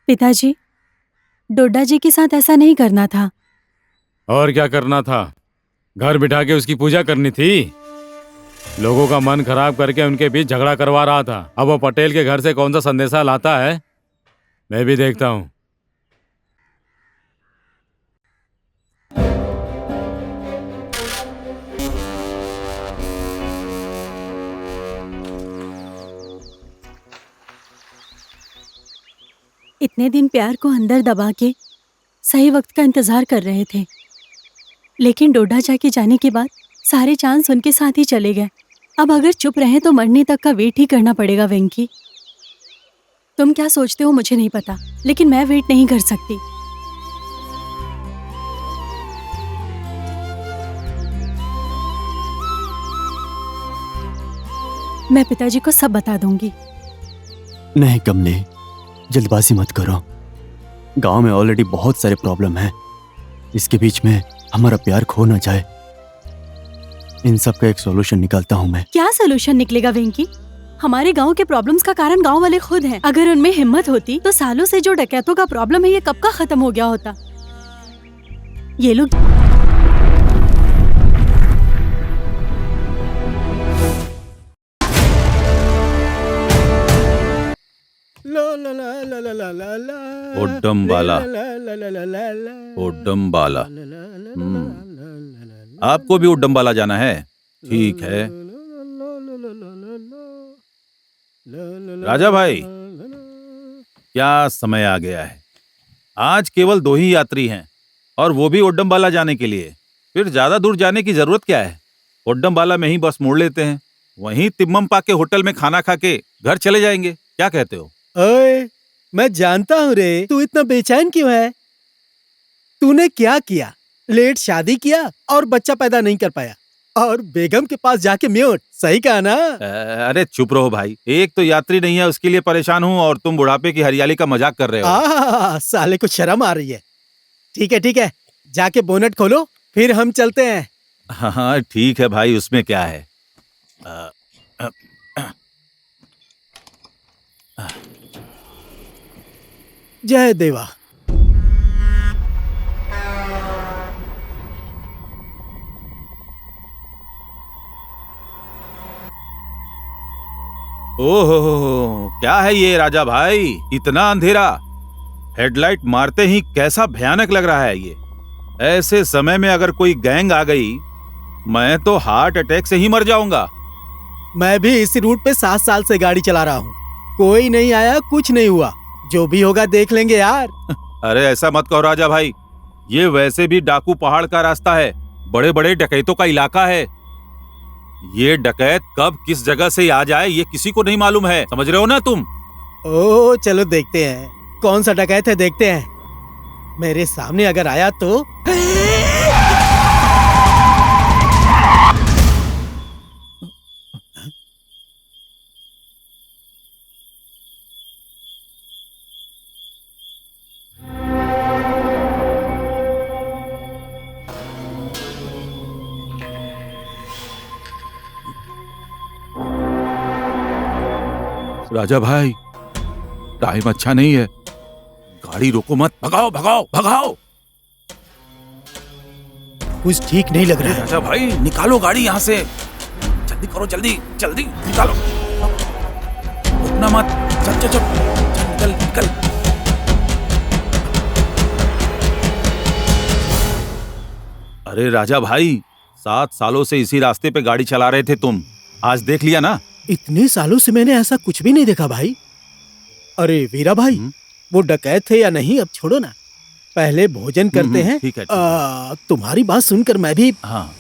पिताजी, डोडा जी के साथ ऐसा नहीं करना था। और क्या करना था? घर बिठा के उसकी पूजा करनी थी। लोगों का मन खराब करके उनके बीच झगड़ा करवा रहा था। अब वो पटेल के घर से कौन सा संदेशा लाता है, मैं भी देखता हूँ। इतने दिन प्यार को अंदर दबा के सही वक्त का इंतजार कर रहे थे, लेकिन डोडा जाके जाने के बाद सारे चांस उनके साथ ही चले गए। अब अगर चुप रहे तो मरने तक का वेट ही करना पड़ेगा। वेंकी, तुम क्या सोचते हो मुझे नहीं पता, लेकिन मैं वेट नहीं कर सकती। मैं पिताजी को सब बता दूंगी। नहीं कमले, जल्दबाजी मत करो। गांव में ऑलरेडी बहुत सारे प्रॉब्लम हैं। इसके बीच में हमारा प्यार खो ना जाए। इन सब का एक सॉल्यूशन निकालता हूँ मैं। क्या सॉल्यूशन निकलेगा वेंकी? हमारे गांव के प्रॉब्लम्स का कारण गांव वाले खुद हैं। अगर उनमें हिम्मत होती तो सालों से जो डकैतों का प्रॉब्लम है ये कब का खत्म हो गया होता। ये लोग ओडम्बाला, ओडम्बाला। आपको भी ओडम्बाला जाना है? ठीक है राजा भाई, क्या समय आ गया है। आज केवल 2 ही यात्री हैं और वो भी ओडम्बाला जाने के लिए। फिर ज्यादा दूर जाने की जरूरत क्या है? ओडम्बाला में ही बस मोड़ लेते हैं, वहीं तिम्ममपा के होटल में खाना खा के घर चले जाएंगे। क्या कहते हो? ओए, मैं जानता हूँ रे, तू इतना बेचैन क्यों है। तूने क्या किया? लेट शादी किया और बच्चा पैदा नहीं कर पाया, और बेगम के पास जाके म्यूट। सही कहा ना? अरे चुप रहो भाई, एक तो यात्री नहीं है उसके लिए परेशान हूँ और तुम बुढ़ापे की हरियाली का मजाक कर रहे हो। साले को शर्म आ रही है। ठीक है, जाके बोनट खोलो, फिर हम चलते हैं। हाँ ठीक है भाई, उसमें क्या है। जय देवा। ओहो, क्या है ये राजा भाई, इतना अंधेरा। हेडलाइट मारते ही कैसा भयानक लग रहा है ये। ऐसे समय में अगर कोई गैंग आ गई, मैं तो हार्ट अटैक से ही मर जाऊंगा। मैं भी इस रूट पे 7 साल से गाड़ी चला रहा हूँ, कोई नहीं आया, कुछ नहीं हुआ। जो भी होगा देख लेंगे यार। अरे ऐसा मत कहो राजा भाई, ये वैसे भी डाकू पहाड़ का रास्ता है, बड़े बड़े डकैतों का इलाका है। ये डकैत कब किस जगह से आ जाए ये किसी को नहीं मालूम है, समझ रहे हो ना तुम? ओ चलो देखते हैं कौन सा डकैत है, देखते हैं। मेरे सामने अगर आया तो राजा भाई, टाइम अच्छा नहीं है, गाड़ी रोको मत, भगाओ भगाओ भगाओ। कुछ ठीक नहीं लग रहा है। राजा भाई निकालो गाड़ी यहाँ से, जल्दी करो, जल्दी जल्दी निकालो, रुकना मत, चल चल चल, निकल निकल। अरे राजा भाई, 7 सालों से इसी रास्ते पे गाड़ी चला रहे थे तुम, आज देख लिया ना। इतने सालों से मैंने ऐसा कुछ भी नहीं देखा भाई। अरे वीरा भाई, वो डकैत थे या नहीं अब छोड़ो ना, पहले भोजन करते हैं। ठीक है, तुम्हारी बात सुनकर मैं भी। हाँ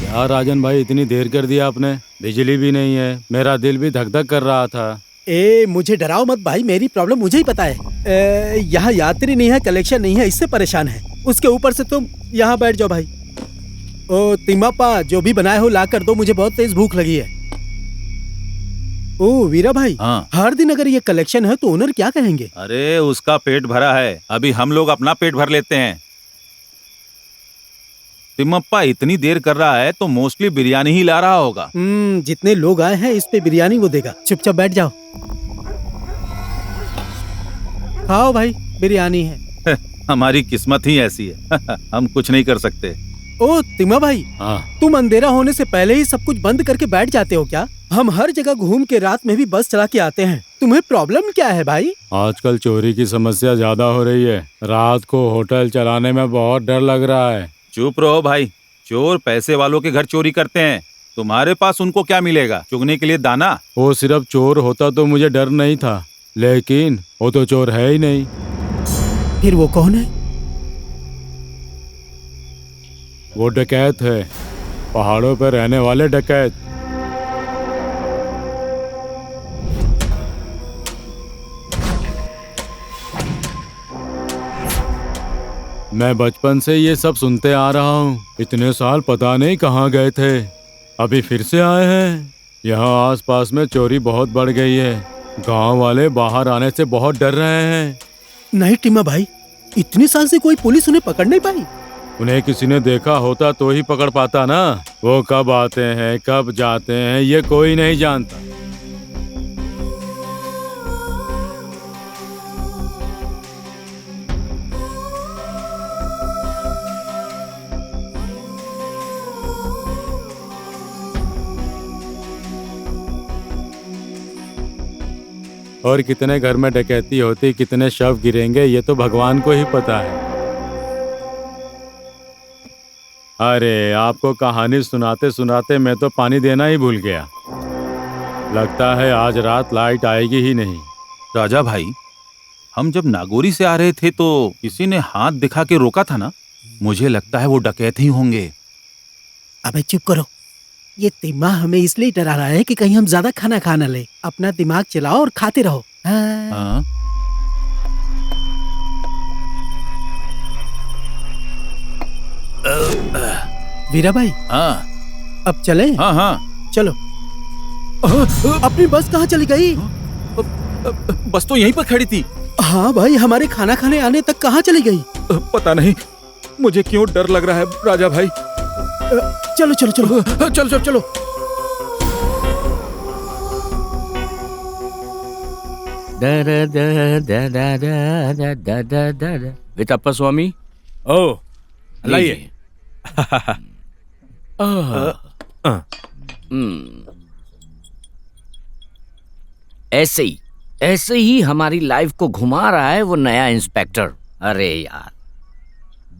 क्या राजन भाई, इतनी देर कर दिया आपने? बिजली भी नहीं है, मेरा दिल भी धक धक कर रहा था। मुझे डराओ मत भाई, मेरी प्रॉब्लम मुझे ही पता है। यहाँ यात्री नहीं है, कलेक्शन नहीं है, इससे परेशान है। उसके ऊपर से तुम यहाँ बैठ जाओ भाई। ओ तिम्मप्पा, जो भी बनाए हो ला कर दो, मुझे बहुत तेज भूख लगी है। ओ वीरा भाई, हाँ। हर दिन अगर ये कलेक्शन है तो ओनर क्या कहेंगे? अरे उसका पेट भरा है, अभी हम लोग अपना पेट भर लेते हैं। तिम्मप्पा इतनी देर कर रहा है तो मोस्टली बिरयानी ही ला रहा होगा। जितने लोग आए हैं इस पे बिरयानी वो देगा। चुपचाप बैठ जाओ, खाओ भाई, बिरयानी है। हमारी किस्मत ही ऐसी है। हम कुछ नहीं कर सकते। ओ तिम्मा भाई, हाँ। तुम अंधेरा होने से पहले ही सब कुछ बंद करके बैठ जाते हो क्या? हम हर जगह घूम के रात में भी बस चला के आते हैं, तुम्हें प्रॉब्लम क्या है भाई? आजकल चोरी की समस्या ज्यादा हो रही है। रात को होटल चलाने में बहुत डर लग रहा है। चुप रहो भाई, चोर पैसे वालों के घर चोरी करते हैं। तुम्हारे पास उनको क्या मिलेगा? चुगने के लिए दाना। वो सिर्फ चोर होता तो मुझे डर नहीं था, लेकिन वो तो चोर है ही नहीं। फिर वो कौन है? वो डकैत है, पहाड़ों पर रहने वाले डकैत। मैं बचपन से ये सब सुनते आ रहा हूँ। इतने साल पता नहीं कहाँ गए थे, अभी फिर से आए हैं। यहाँ आसपास में चोरी बहुत बढ़ गई है। गांव वाले बाहर आने से बहुत डर रहे हैं। नहीं टिम्मा भाई, इतने साल से कोई पुलिस उन्हें पकड़ नहीं पाई। उन्हें किसी ने देखा होता तो ही पकड़ पाता ना। वो कब आते हैं कब जाते हैं ये कोई नहीं जानता। और कितने घर में डकैती होती, कितने शव गिरेंगे, ये तो भगवान को ही पता है। अरे आपको कहानी सुनाते सुनाते मैं तो पानी देना ही भूल गया। लगता है आज रात लाइट आएगी ही नहीं। राजा भाई, हम जब नागौरी से आ रहे थे तो किसी ने हाथ दिखा के रोका था ना। मुझे लगता है वो डकैत ही होंगे। अबे चुप करो, ये तिम्मा हमें इसलिए डरा रहा है कि कहीं हम ज्यादा खाना खा न ले। अपना दिमाग चलाओ और खाते रहो। हाँ। हाँ? वीरा भाई, हाँ अब चले? हाँ हाँ चलो। अपनी बस कहाँ चली गई? बस तो यहीं पर खड़ी थी। हाँ भाई, हमारे खाना खाने आने तक कहाँ चली गई? पता नहीं, मुझे क्यों डर लग रहा है राजा भाई। चलो चलो चलो चलो चलो चलो। वितप्पा स्वामी। ओ लाइए। ऐसे ही हमारी लाइफ को घुमा रहा है वो नया इंस्पेक्टर। अरे यार,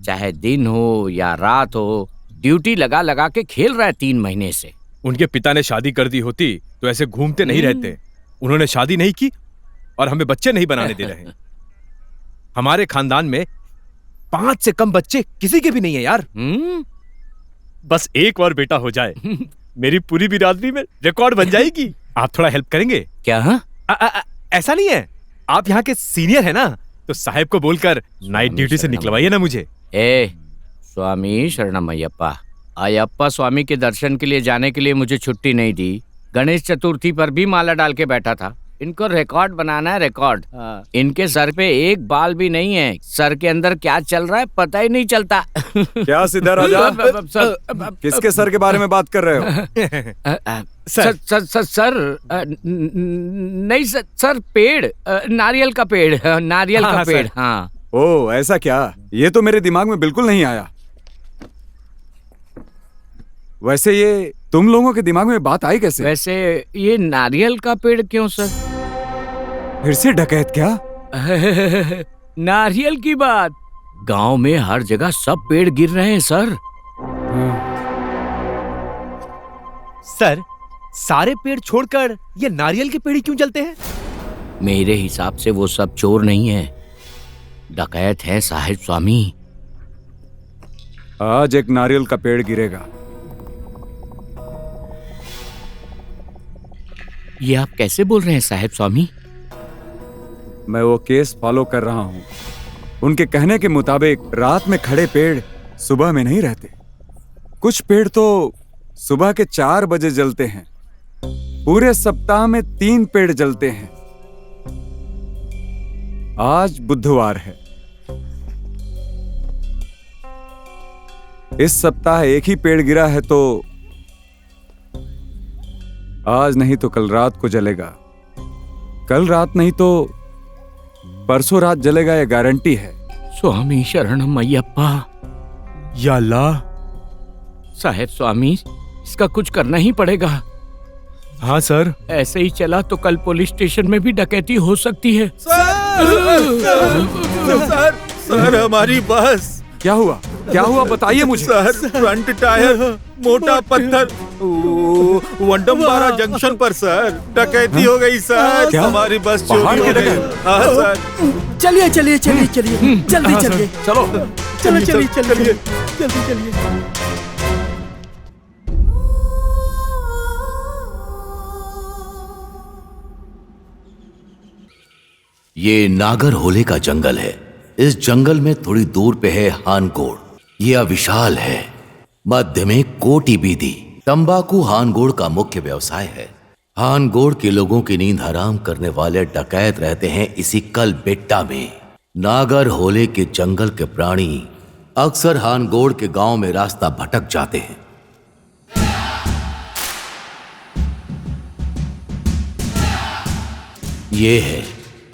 चाहे दिन हो या रात हो, ड्यूटी लगा लगा के खेल रहा है 3 महीने से। उनके पिता ने शादी कर दी होती तो ऐसे घूमते नहीं रहते। उन्होंने शादी नहीं की और हमें बच्चे नहीं बनाने दे रहे। हमारे खानदान में 5 से कम बच्चे किसी के भी नहीं है यार। बस एक और बेटा हो जाए, मेरी पूरी बिरादरी में रिकॉर्ड बन जाएगी। आप थोड़ा हेल्प करेंगे क्या? हाँ? ऐसा नहीं है, आप यहाँ के सीनियर है ना, तो साहब को बोलकर नाइट ड्यूटी से निकलवाइए ना मुझे। स्वामी शरणम अयप्पा। अयप्पा स्वामी के दर्शन के लिए जाने के लिए मुझे छुट्टी नहीं दी। गणेश चतुर्थी पर भी माला डाल के बैठा था। इनको रिकॉर्ड बनाना है, रिकॉर्ड। इनके सर पे एक बाल भी नहीं है। सर के अंदर क्या चल रहा है पता ही नहीं चलता। क्या सीधा राजा, किसके सर के बारे में बात कर रहे हो? सर नहीं सर, पेड़, नारियल का पेड़, नारियल का पेड़। हाँ। ओह ऐसा क्या, ये तो मेरे दिमाग में बिल्कुल नहीं आया। वैसे ये तुम लोगों के दिमाग में बात आई कैसे? वैसे ये नारियल का पेड़ क्यों सर? फिर से डकैत क्या? नारियल की बात, गांव में हर जगह सब पेड़ गिर रहे हैं सर। सर, सारे पेड़ छोड़कर ये नारियल के पेड़ ही क्यों जलते हैं? मेरे हिसाब से वो सब चोर नहीं है, डकैत है साहिब स्वामी। आज एक नारियल का पेड़ गिरेगा। ये आप कैसे बोल रहे हैं साहिब स्वामी? मैं वो केस फॉलो कर रहा हूँ। उनके कहने के मुताबिक रात में खड़े पेड़ सुबह में नहीं रहते। कुछ पेड़ तो सुबह के 4 बजे जलते हैं। पूरे सप्ताह में 3 पेड़ जलते हैं। आज बुधवार है। इस सप्ताह एक ही पेड़ गिरा है, तो आज नहीं तो कल रात को जलेगा। कल रात नहीं तो परसों रात जलेगा, यह गारंटी है। स्वामी शरणम अय्यप्पा। या अल्लाह। साहेब स्वामी, इसका कुछ करना ही पड़ेगा। हाँ सर। ऐसे ही चला तो कल पुलिस स्टेशन में भी डकैती हो सकती है। सर हमारी बस। क्या हुआ? क्या हुआ बताइए मुझे। सर फ्रंट टायर मोटा पत्थर वंडमबारा जंक्शन पर सर डकैती हो गई सर। क्या? हमारी बस पहाड़ चोरी की हो गई। डकैती? हाँ सर। चलिए चलिए चलिए चलिए जल्दी चलिए चलो। चलिए चलिए चलिए जल्दी चलिए। ये नागर होले का जंगल है। इस जंगल में थोड़ी दूर पे है हानगोड़। यह विशाल है। मध्य में कोटी बीदी। तंबाकू हानगोड़ का मुख्य व्यवसाय है। हानगोड़ के लोगों की नींद हराम करने वाले डकैत रहते हैं इसी कल बेट्टा में। नागर होले के जंगल के प्राणी अक्सर हानगोड़ के गांव में रास्ता भटक जाते हैं। ये है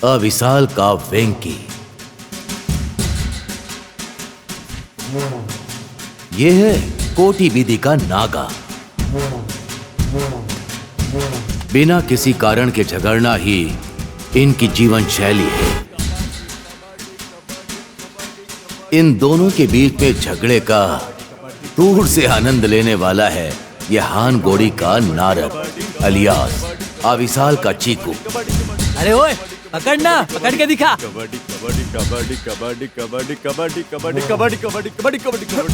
अविशाल का वेंकी। ये है कोटी बीदी का नागा। बिना किसी कारण के झगड़ना ही इनकी जीवन शैली है। इन दोनों के बीच में झगड़े का दूर से आनंद लेने वाला है यह हानगोड़ी का नारद अलियास अविशाल का चीकू। अरे ओए पकड़ना, पकड़ के दिखा। कबड्डी कबड्डी कबड्डी कबड्डी कबड्डी कबड्डी कबड्डी कबड्डी कबड्डी कबड्डी कबड्डी कबड्डी कबड्डी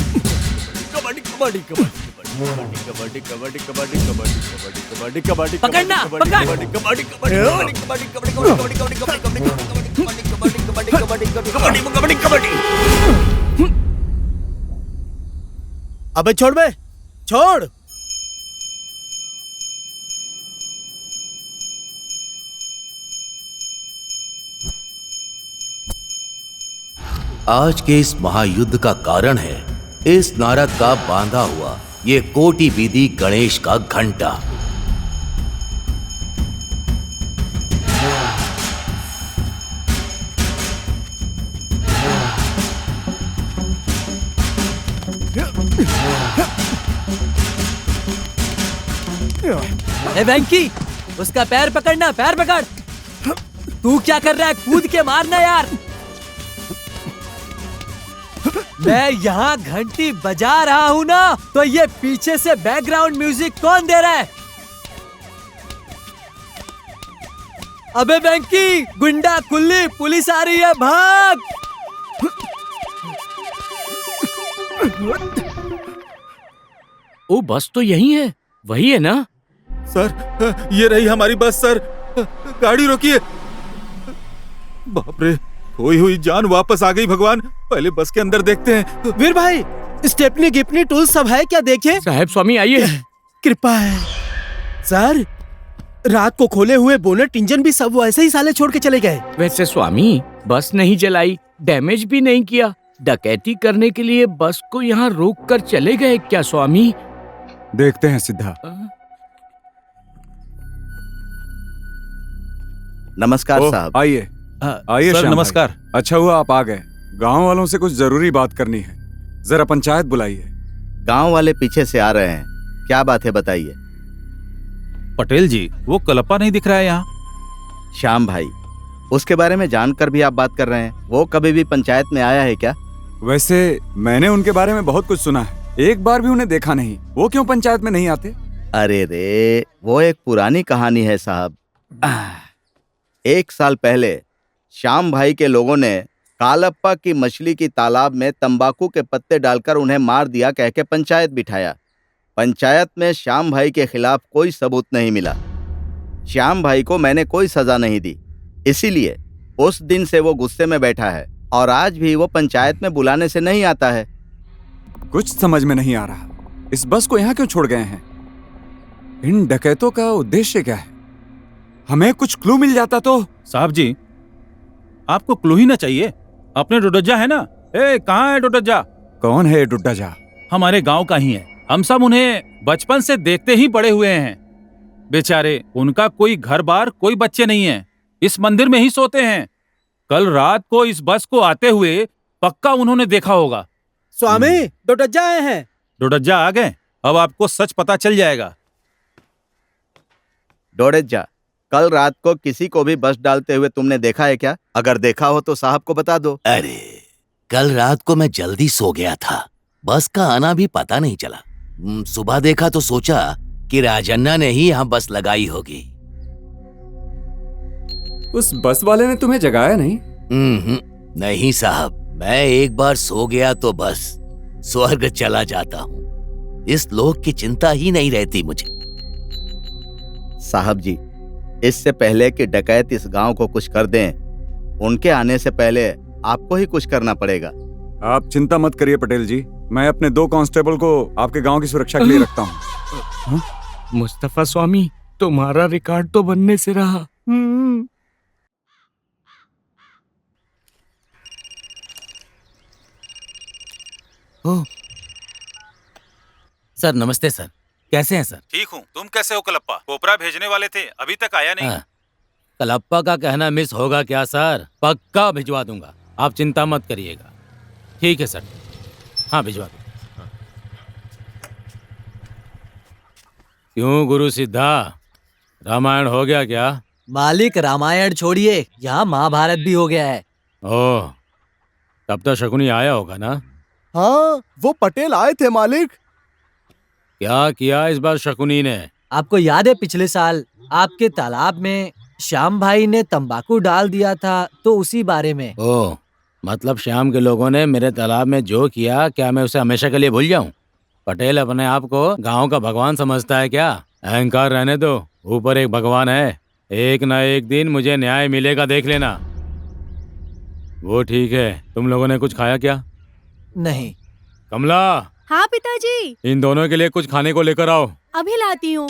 कबड्डी कबड्डी कबड्डी कबड्डी कबड्डी पकड़ना, पकड़। कबड्डी कबड्डी कबड्डी कबड्डी कबड्डी कबड्डी कबड्डी कबड्डी कबड्डी कबड्डी कबड्डी। अबे छोड़ बे, छोड़। आज के इस महायुद्ध का कारण है इस नारद का बांधा हुआ ये कोटी बीदी गणेश का घंटा। ए वेंकी, उसका पैर पकड़ना, पैर पकड़। तू क्या कर रहा है? कूद के मारना यार। मैं यहाँ घंटी बजा रहा हूँ ना, तो ये पीछे से बैकग्राउंड म्यूजिक कौन दे रहा है? अबे वेंकी, गुंडा कुल्ली, पुलिस आ रही है, भाग। ओ बस तो यही है, वही है ना? सर ये रही हमारी बस सर। गाड़ी रोकिए। बाप रे, खोई हुई जान वापस आ गई। भगवान, पहले बस के अंदर देखते हैं। वीर भाई, स्टेपनी गिपनी टूल सब है क्या? देखे। साहेब स्वामी आइए। कृपा है सर। रात को खोले हुए बोनेट इंजन भी सब वैसे ही साले छोड़ के चले गए। वैसे स्वामी, बस नहीं जलाई, डैमेज भी नहीं किया, डकैती करने के लिए बस को यहाँ रोक कर चले गए क्या स्वामी? देखते हैं सिद्धा। नमस्कार ओह, साहब। आइए आइए सर, श्याम भाई। नमस्कार। अच्छा हुआ आप आ गए। गांव वालों से कुछ जरूरी बात करनी है। जरा पंचायत बुलाइए। गांव वाले पीछे से आ रहे हैं। क्या बात है बताइए। पटेल जी, वो कलप्पा नहीं दिख रहा है यहाँ। श्याम भाई, उसके बारे में जानकर भी आप बात कर रहे हैं? वो कभी भी पंचायत में आया है क्या? वैसे मैंने उनके बारे में बहुत कुछ सुना है, एक बार भी उन्हें देखा नहीं। वो क्यों पंचायत में नहीं आते? अरे रे, वो एक पुरानी कहानी है साहब। 1 साल पहले श्याम भाई के लोगों ने कालप्पा की मछली की तालाब में तंबाकू के पत्ते डालकर उन्हें मार दिया कह के पंचायत बिठाया। पंचायत में श्याम भाई के खिलाफ कोई सबूत नहीं मिला। श्याम भाई को मैंने कोई सजा नहीं दी, इसीलिए उस दिन से वो गुस्से में बैठा है और आज भी वो पंचायत में बुलाने से नहीं आता है। कुछ समझ में नहीं आ रहा। इस बस को यहाँ क्यों छोड़ गए हैं? इन डकैतों का उद्देश्य क्या है? हमें कुछ क्लू मिल जाता तो। साहब जी, आपको क्लू ही ना चाहिए? अपने डोडज्जा है ना? कहाँ है डोडज्जा? कौन है डुड्डाजा? हमारे गांव का ही है। हम सब उन्हें बचपन से देखते ही बड़े हुए हैं। बेचारे, उनका कोई घर बार, कोई बच्चे नहीं है। इस मंदिर में ही सोते हैं। कल रात को इस बस को आते हुए पक्का उन्होंने देखा होगा। स्वामी, डोडज्जा आए हैं। डोडज्जा आ गए? अब आपको सच पता चल जाएगा। डोडेजा, कल रात को किसी को भी बस डालते हुए तुमने देखा है क्या? अगर देखा हो तो साहब को बता दो। अरे, कल रात को मैं जल्दी सो गया था, बस का आना भी पता नहीं चला। सुबह देखा तो सोचा कि राजन्ना ने ही यहाँ बस लगाई होगी। उस बस वाले ने तुम्हें जगाया नहीं? नहीं साहब, मैं एक बार सो गया तो बस स्वर्ग चला जाता हूँ। इस लोक की चिंता ही नहीं रहती मुझे। साहब जी, इससे पहले कि डकैत इस गांव को कुछ कर दें, उनके आने से पहले आपको ही कुछ करना पड़ेगा। आप चिंता मत करिए पटेल जी, मैं अपने 2 कांस्टेबल को आपके गांव की सुरक्षा के लिए रखता हूँ। मुस्तफा स्वामी, तुम्हारा रिकॉर्ड तो बनने से रहा। सर नमस्ते सर, कैसे हैं सर? ठीक हूँ, तुम कैसे हो कलप्पा? कोपरा भेजने वाले थे, अभी तक आया नहीं। कलप्पा का कहना मिस होगा क्या सर? पक्का भिजवा दूंगा, आप चिंता मत करिएगा। ठीक है सर, हाँ भिजवा दूंगा। क्यों गुरु सिद्धा, रामायण हो गया क्या? मालिक, रामायण छोड़िए, यहाँ महाभारत भी हो गया है। ओह, तब तो शकुनी आया होगा ना? हाँ, वो पटेल आए थे मालिक। क्या किया इस बार शकुनी ने? आपको याद है पिछले साल आपके तालाब में श्याम भाई ने तंबाकू डाल दिया था, तो उसी बारे में। ओह, मतलब श्याम के लोगों ने मेरे तालाब में जो किया, क्या मैं उसे हमेशा के लिए भूल जाऊं? पटेल अपने आप को गांव का भगवान समझता है क्या? अहंकार रहने दो, ऊपर एक भगवान है। एक ना एक दिन मुझे न्याय मिलेगा, देख लेना। वो ठीक है, तुम लोगों ने कुछ खाया क्या? नहीं। कमला। हाँ पिताजी। इन दोनों के लिए कुछ खाने को लेकर आओ। अभी लाती हूँ।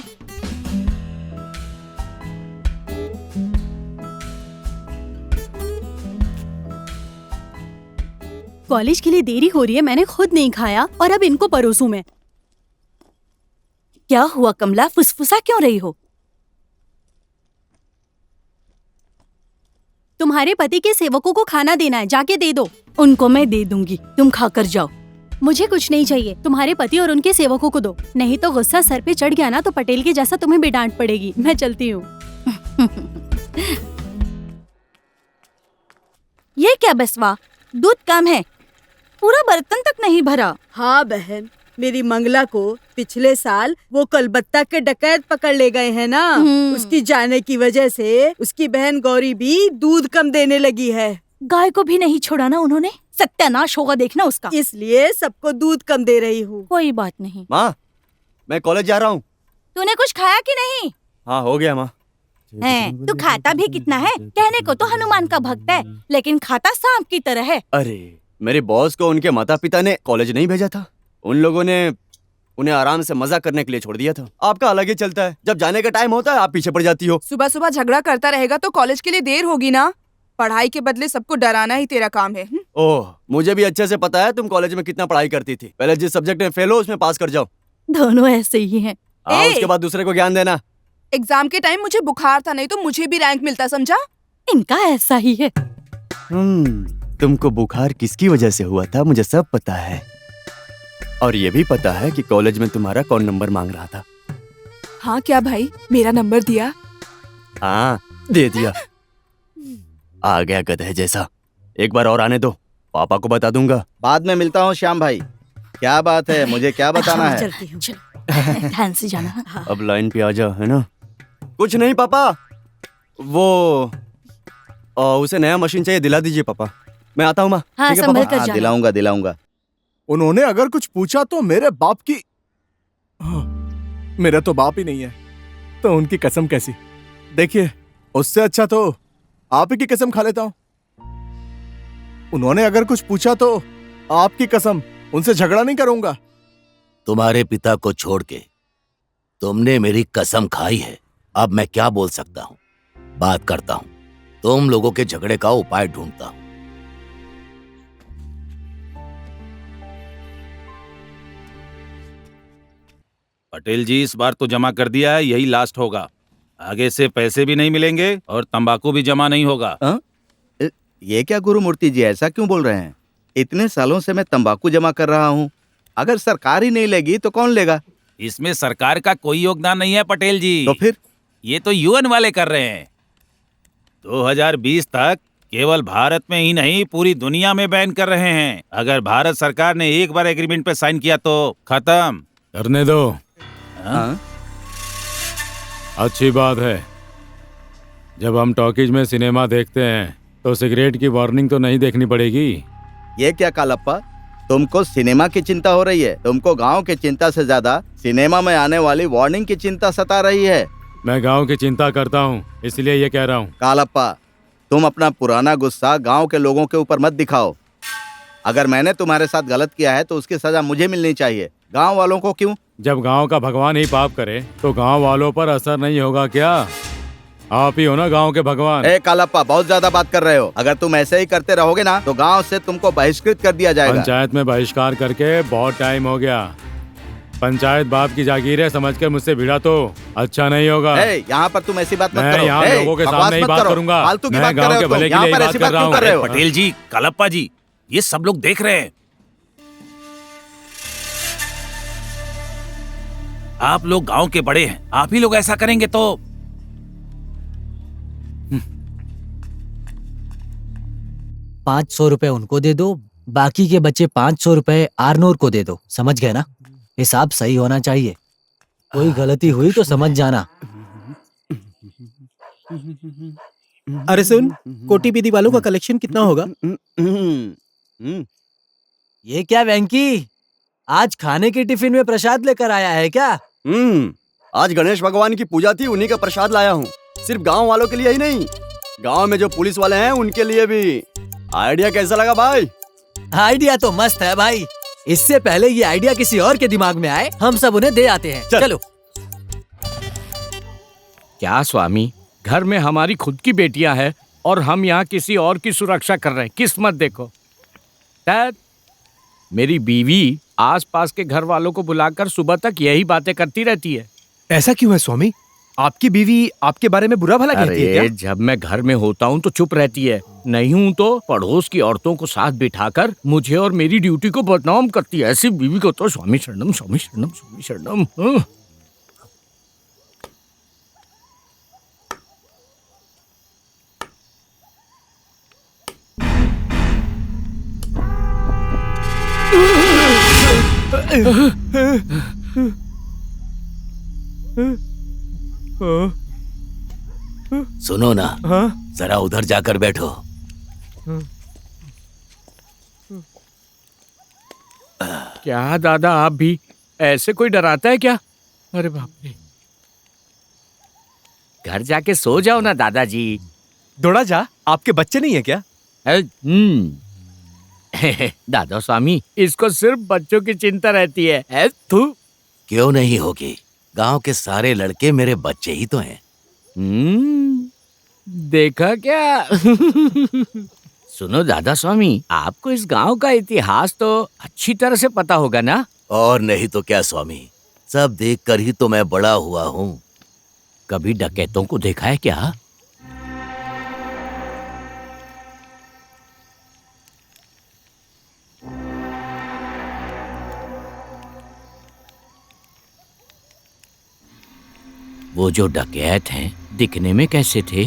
कॉलेज के लिए देरी हो रही है, मैंने खुद नहीं खाया और अब इनको परोसूं मैं। क्या हुआ कमला, फुसफुसा क्यों रही हो? तुम्हारे पति के सेवकों को खाना देना है, जाके दे दो। उनको मैं दे दूंगी, तुम खाकर जाओ। मुझे कुछ नहीं चाहिए, तुम्हारे पति और उनके सेवकों को दो, नहीं तो गुस्सा सर पे चढ़ गया ना तो पटेल के जैसा तुम्हें भी डांट पड़ेगी। मैं चलती हूँ। ये क्या बसवा, दूध कम है, पूरा बर्तन तक नहीं भरा। हाँ बहन, मेरी मंगला को पिछले साल वो कलबत्ता के डकैत पकड़ ले गए हैं ना, उसकी जाने की वजह से उसकी बहन गौरी भी दूध कम देने लगी है। गाय को भी नहीं छोड़ा ना उन्होंने, सत्यानाश होगा देखना उसका। इसलिए सबको दूध कम दे रही हूँ। कोई बात नहीं। माँ, मैं कॉलेज जा रहा हूँ। तूने कुछ खाया कि नहीं? हाँ हो गया माँ। है, तू खाता भी कितना है? कहने को तो हनुमान का भक्त है, लेकिन खाता सांप की तरह है। अरे, मेरे बॉस को उनके माता पिता ने कॉलेज नहीं भेजा था, उन लोगों ने उन्हें आराम से मजा करने के लिए छोड़ दिया था। आपका अलग ही चलता है, जब जाने का टाइम होता है आप पीछे पड़ जाती हो। सुबह सुबह झगड़ा करता रहेगा तो कॉलेज के लिए देर होगी ना। पढ़ाई के बदले सबको डराना ही तेरा काम है। ओह, मुझे भी अच्छे से पता है तुम कॉलेज में कितना पढ़ाई करती थी। पहले जिस सब्जेक्ट में फेल हो उसमें पास कर जाओ। दोनों ऐसे ही हैं। उसके बाद दूसरे को ज्ञान देना। एग्जाम के टाइम मुझे बुखार था, नहीं तो मुझे भी रैंक मिलता, समझा? इनका ऐसा ही है। तुमको बुखार किसकी वजह से हुआ था मुझे सब पता है, और ये भी पता है कि कॉलेज में तुम्हारा कौन नंबर मांग रहा था। हाँ क्या भाई, मेरा नंबर दिया? हाँ दे दिया। आ गया गधे जैसा। एक बार और आने दो, पापा को बता दूंगा। बाद में मिलता हूँ श्याम भाई। क्या बात है, मुझे क्या बताना है? चलती हूँ, ध्यान से जाना। अब लाइन पे आ जा, है ना? कुछ नहीं पापा, वो उसे नया मशीन चाहिए, दिला दीजिए पापा। मैं आता हूँ माँ। हाँ, संभल कर जाना। दिलाऊंगा दिलाऊंगा। उन्होंने अगर कुछ पूछा तो मेरे बाप की, मेरा तो बाप ही नहीं है तो उनकी कसम कैसी। देखिए, उससे अच्छा तो आप ही की कसम खा लेता हूं। उन्होंने अगर कुछ पूछा तो आपकी कसम, उनसे झगड़ा नहीं करूंगा। तुम्हारे पिता को छोड़ के तुमने मेरी कसम खाई है, अब मैं क्या बोल सकता हूँ। बात करता हूँ, तुम लोगों के झगड़े का उपाय ढूंढता हूँ। पटेल जी, इस बार तो जमा कर दिया है, यही लास्ट होगा। आगे से पैसे भी नहीं मिलेंगे और तंबाकू भी जमा नहीं होगा। ये क्या गुरुमूर्ति जी, ऐसा क्यों बोल रहे हैं? इतने सालों से मैं तंबाकू जमा कर रहा हूँ, अगर सरकार ही नहीं लेगी तो कौन लेगा? इसमें सरकार का कोई योगदान नहीं है पटेल जी। तो फिर ये तो यूएन वाले कर रहे हैं। 2020 तक केवल भारत में ही नहीं पूरी दुनिया में बैन कर रहे हैं। अगर भारत सरकार ने एक बार एग्रीमेंट पे साइन किया तो खत्म। करने दो। हाँ? अच्छी बात है। जब हम टॉकीज में सिनेमा देखते हैं तो सिगरेट की वार्निंग तो नहीं देखनी पड़ेगी। ये क्या कालप्पा, तुमको सिनेमा की चिंता हो रही है? तुमको गांव की चिंता से ज्यादा सिनेमा में आने वाली वार्निंग की चिंता सता रही है। मैं गांव की चिंता करता हूँ, इसलिए ये कह रहा हूँ। कालप्पा, तुम अपना पुराना गुस्सा गांव के लोगों के ऊपर मत दिखाओ। अगर मैंने तुम्हारे साथ गलत किया है तो उसकी सजा मुझे मिलनी चाहिए, गांव वालों को क्यों? जब गांव का भगवान ही पाप करे तो गांव वालों पर असर नहीं होगा क्या? आप ही हो ना गांव के भगवान। ए कालप्पा, बहुत ज्यादा बात कर रहे हो। अगर तुम ऐसे ही करते रहोगे ना तो गांव से तुमको बहिष्कृत कर दिया जाएगा। पंचायत में बहिष्कार करके बहुत टाइम हो गया। पंचायत बाप की जागीर है समझकर मुझसे भिड़ा तो अच्छा नहीं होगा। यहाँ पर तुम ऐसी बात मत मैं करो। यहाँ लोगों के सामने ही बात करूंगा। फालतू की मैं बात कर गांव रहे के हो तुम। भले के यहाँ लिए पर बात ऐसी कर बात रहा क्यों कर रहे हो? पटेल जी, कालप्पा जी, ये सब लोग देख रहे हैं। आप लोग गांव के बड़े हैं, आप ही लोग ऐसा करेंगे तो 500 रुपए उनको दे दो, बाकी के बचे 500 रुपए आरनोर को दे दो। समझ गए ना? हिसाब सही होना चाहिए। कोई गलती हुई तो समझ जाना। अरे सुन, कोटी बीदी वालों का कलेक्शन कितना होगा? ये क्या वेंकी, आज खाने के टिफिन में प्रसाद लेकर आया है क्या? आज गणेश भगवान की पूजा थी, उन्हीं का प्रसाद लाया हूँ। सिर्फ गांव वालों के लिए ही नहीं, गांव में जो पुलिस वाले हैं उनके लिए भी। आइडिया कैसा लगा भाई? आइडिया तो मस्त है भाई। इससे पहले ये आइडिया किसी और के दिमाग में आए, हम सब उन्हें दे आते हैं। चलो। क्या स्वामी, घर में हमारी खुद की बेटियां हैं और हम यहाँ किसी और की सुरक्षा कर रहे हैं। किस्मत देखो। डैड, मेरी बीवी आसपास के घर वालों को बुलाकर सुबह तक यही बातें करती रहती है। ऐसा क्यों है स्वामी? आपकी बीवी आपके बारे में बुरा भला कहती है क्या? जब मैं घर में होता हूँ तो चुप रहती है, नहीं हूँ तो पड़ोस की औरतों को साथ बिठाकर मुझे और मेरी ड्यूटी को बदनाम करती है। ऐसी बीवी को तो स्वामी शरणम, स्वामी शरणम, स्वामी शरणम। सुनो ना, जरा उधर जाकर बैठो। क्या दादा, आप भी ऐसे कोई डराता है क्या? अरे बाप रे। घर जाके सो जाओ ना दादाजी। दौड़ा जा, आपके बच्चे नहीं है क्या? दादा स्वामी, इसको सिर्फ बच्चों की चिंता रहती है। तू क्यों नहीं होगी? गांव के सारे लड़के मेरे बच्चे ही तो हैं। देखा क्या? सुनो दादा स्वामी, आपको इस गांव का इतिहास तो अच्छी तरह से पता होगा ना? और नहीं तो क्या स्वामी, सब देखकर ही तो मैं बड़ा हुआ हूँ। कभी डकैतों को देखा है क्या? वो जो डकैत हैं, दिखने में कैसे थे?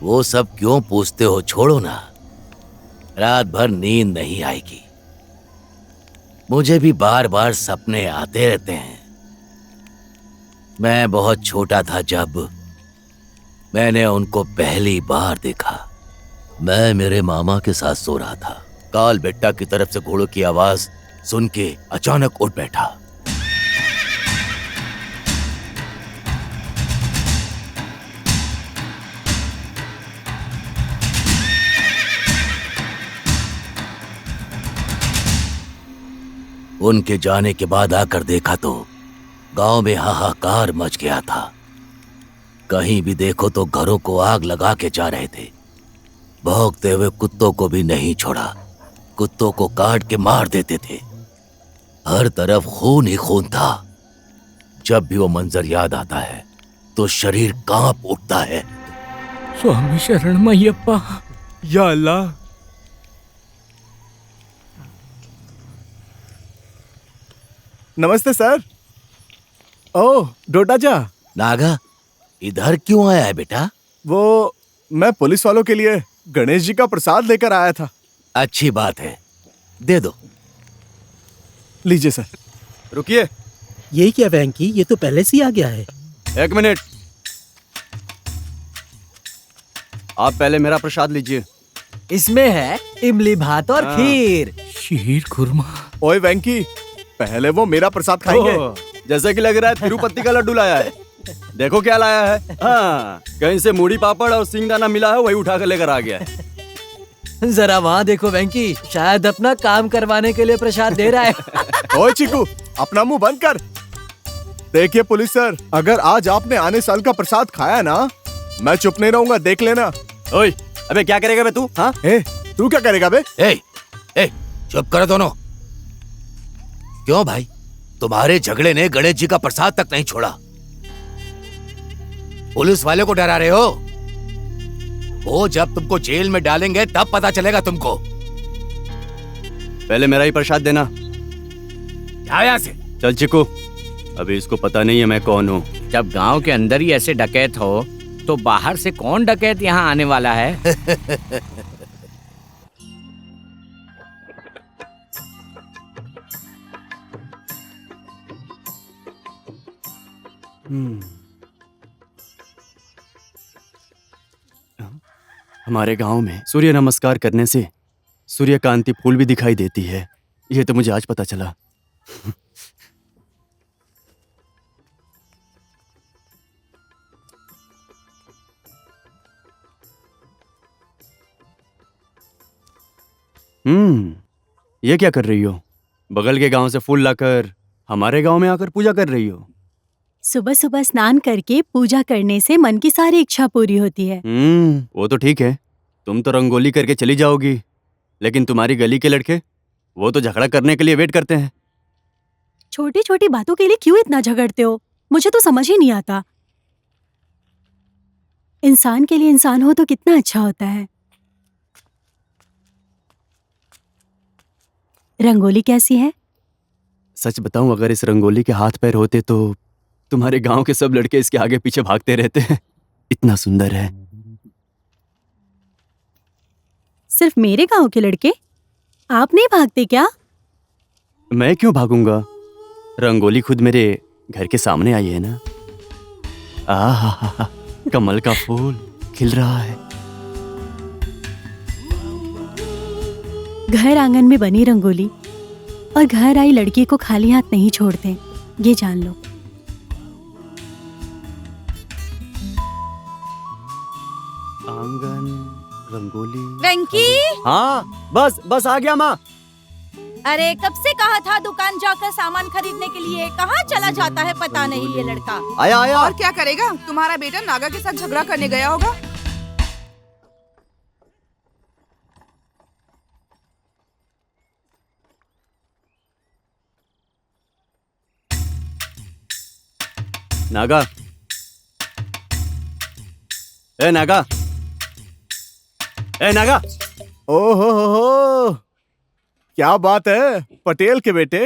वो सब क्यों पूछते हो? छोड़ो ना, रात भर नींद नहीं आएगी। मुझे भी बार बार सपने आते रहते हैं। मैं बहुत छोटा था जब मैंने उनको पहली बार देखा। मैं मेरे मामा के साथ सो रहा था। काल बेट्टा की तरफ से घोड़ों की आवाज सुन के अचानक उठ बैठा। उनके जाने के बाद आकर देखा तो गांव में हाहाकार मच गया था। कहीं भी देखो तो घरों को आग लगा के जा रहे थे। भौंकते हुए कुत्तों को भी नहीं छोड़ा, कुत्तों को काट के मार देते थे। हर तरफ खून ही खून था। जब भी वो मंजर याद आता है तो शरीर कांप उठता है। स्वामी शरण मय्यप्पा। या अल्लाह। नमस्ते सर। ओह डोडाजा। नागा, इधर क्यों आया है बेटा? वो मैं पुलिस वालों के लिए गणेश जी का प्रसाद लेकर आया था। अच्छी बात है, दे दो। लीजिए सर। रुकिए। ये क्या वेंकी, ये तो पहले से ही आ गया है। 1 मिनट, आप पहले मेरा प्रसाद लीजिए। इसमें है इमली भात और खीर। शीर खुरमा। ओए वेंकी, पहले वो मेरा प्रसाद खाएंगे। जैसा कि लग रहा है तिरुपति का लड्डू लाया है। देखो क्या लाया है। हाँ, कहीं से मूढ़ी पापड़ और सिंगदाना मिला है, वही उठा कर लेकर आ गया है। जरा वहाँ देखो वेंकी, शायद अपना काम करवाने के लिए प्रसाद दे रहा है। ओए चिकू, अपना मुंह बंद कर। देखिए पुलिस सर, अगर आज आपने आने साल का प्रसाद खाया ना, मैं चुप नहीं रहूंगा, देख लेना। ओए, अबे क्या करेगा बे तू? हाँ, तू क्या करेगा बे? ए, चुप करो दोनों। क्यों भाई, तुम्हारे झगड़े ने गणेश जी का प्रसाद तक नहीं छोड़ा। पुलिस वाले को डरा रहे हो? वो जब तुमको जेल में डालेंगे तब पता चलेगा तुमको। पहले मेरा ही प्रसाद देना। क्या यहाँ से? चल चिकू, अभी इसको पता नहीं है मैं कौन हूँ। जब गांव के अंदर ही ऐसे डकैत हो तो बाहर से कौन डकैत यहाँ आने वाला है? हमारे गांव में सूर्य नमस्कार करने से सूर्यकांति फूल भी दिखाई देती है। ये तो मुझे आज पता चला। ये क्या कर रही हो? बगल के गांव से फूल लाकर हमारे गांव में आकर पूजा कर रही हो? सुबह सुबह स्नान करके पूजा करने से मन की सारी इच्छा पूरी होती है। वो तो ठीक है, तुम तो रंगोली करके चली जाओगी, लेकिन तुम्हारी गली के लड़के वो तो झगड़ा करने के लिए वेट करते हैं। छोटी छोटी बातों के लिए क्यों इतना झगड़ते हो? मुझे तो समझ ही नहीं आता। इंसान के लिए इंसान हो तो कितना अच्छा होता है। रंगोली कैसी है? सच बताऊं, अगर इस रंगोली के हाथ पैर होते तो तुम्हारे गांव के सब लड़के इसके आगे पीछे भागते रहते हैं। इतना सुंदर है। सिर्फ मेरे गांव के लड़के? आप नहीं भागते क्या? मैं क्यों भागूंगा? रंगोली खुद मेरे घर के सामने आई है ना। आहा, कमल का फूल खिल रहा है। घर आंगन में बनी रंगोली और घर आई लड़की को खाली हाथ नहीं छोड़ते, ये जान लो। आंगन रंगोली। वेंकी। हाँ, बस आ गया माँ। अरे कब से कहा था दुकान जाकर सामान खरीदने के लिए, कहाँ चला जाता है पता नहीं ये लड़का। आया। और क्या करेगा, तुम्हारा बेटा नागा के साथ झगड़ा करने गया होगा। नागा, ए नागा, ए नागा। ओहो, क्या बात है पटेल के बेटे,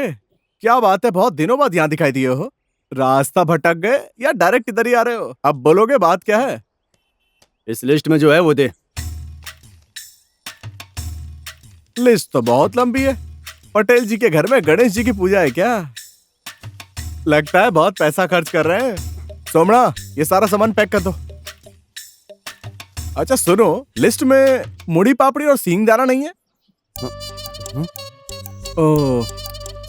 क्या बात है, बहुत दिनों बाद यहाँ दिखाई दिए हो। रास्ता भटक गए या डायरेक्ट इधर ही आ रहे हो? अब बोलोगे बात क्या है? इस लिस्ट में जो है वो दे। लिस्ट तो बहुत लंबी है। पटेल जी के घर में गणेश जी की पूजा है क्या? लगता है बहुत पैसा खर्च कर रहे हैं। सोमना, ये सारा सामान पैक कर दो। अच्छा सुनो, लिस्ट में मूढ़ी पापड़ी और सींगदाना नहीं है? ओह,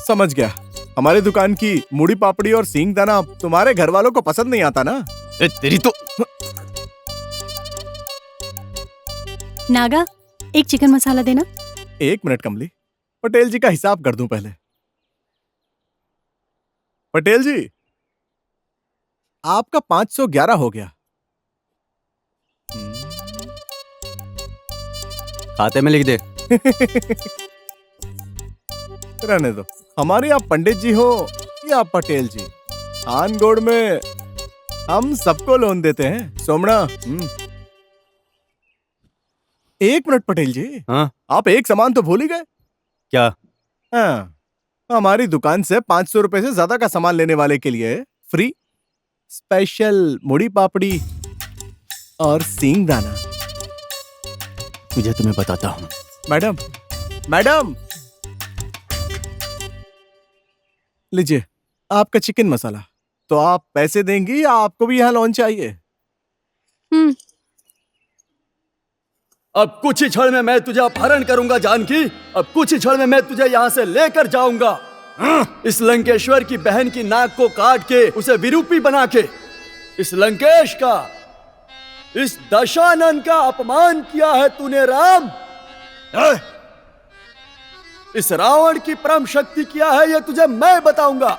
समझ गया। हमारी दुकान की मूढ़ी पापड़ी और सींगदाना तुम्हारे घर वालों को पसंद नहीं आता ना? तेरी तो। नागा, एक चिकन मसाला देना। 1 मिनट कमली, पटेल जी का हिसाब कर दूं पहले। पटेल जी, आपका 511 हो गया। खाते में लिख दे। रहने दो, हमारे यहाँ पंडित जी हो या पटेल जी, हानगोड़ में हम सबको लोन देते हैं। सोमना, एक मिनट पटेल जी। हाँ? आप एक सामान तो भूल ही गए। क्या? हाँ, हमारी दुकान से 500 रुपए से ज्यादा का सामान लेने वाले के लिए फ्री स्पेशल मुड़ी पापड़ी और सींग दाना। तुझे तो मैं बताता हूँ। मैडम, मैडम, लीजिए आपका चिकन मसाला। तो आप पैसे देंगी या आपको भी यहाँ लोन चाहिए? अब कुछ ही क्षण में मैं तुझे अपहरण करूंगा जानकी। अब कुछ ही क्षण में मैं तुझे यहाँ से लेकर जाऊंगा। इस लंकेश्वर की बहन की नाक को काट के उसे विरूपी बना के इस लंकेश का, इस दशानन का अपमान किया है तूने राम। इस रावण की परम शक्ति क्या है ये तुझे मैं बताऊंगा।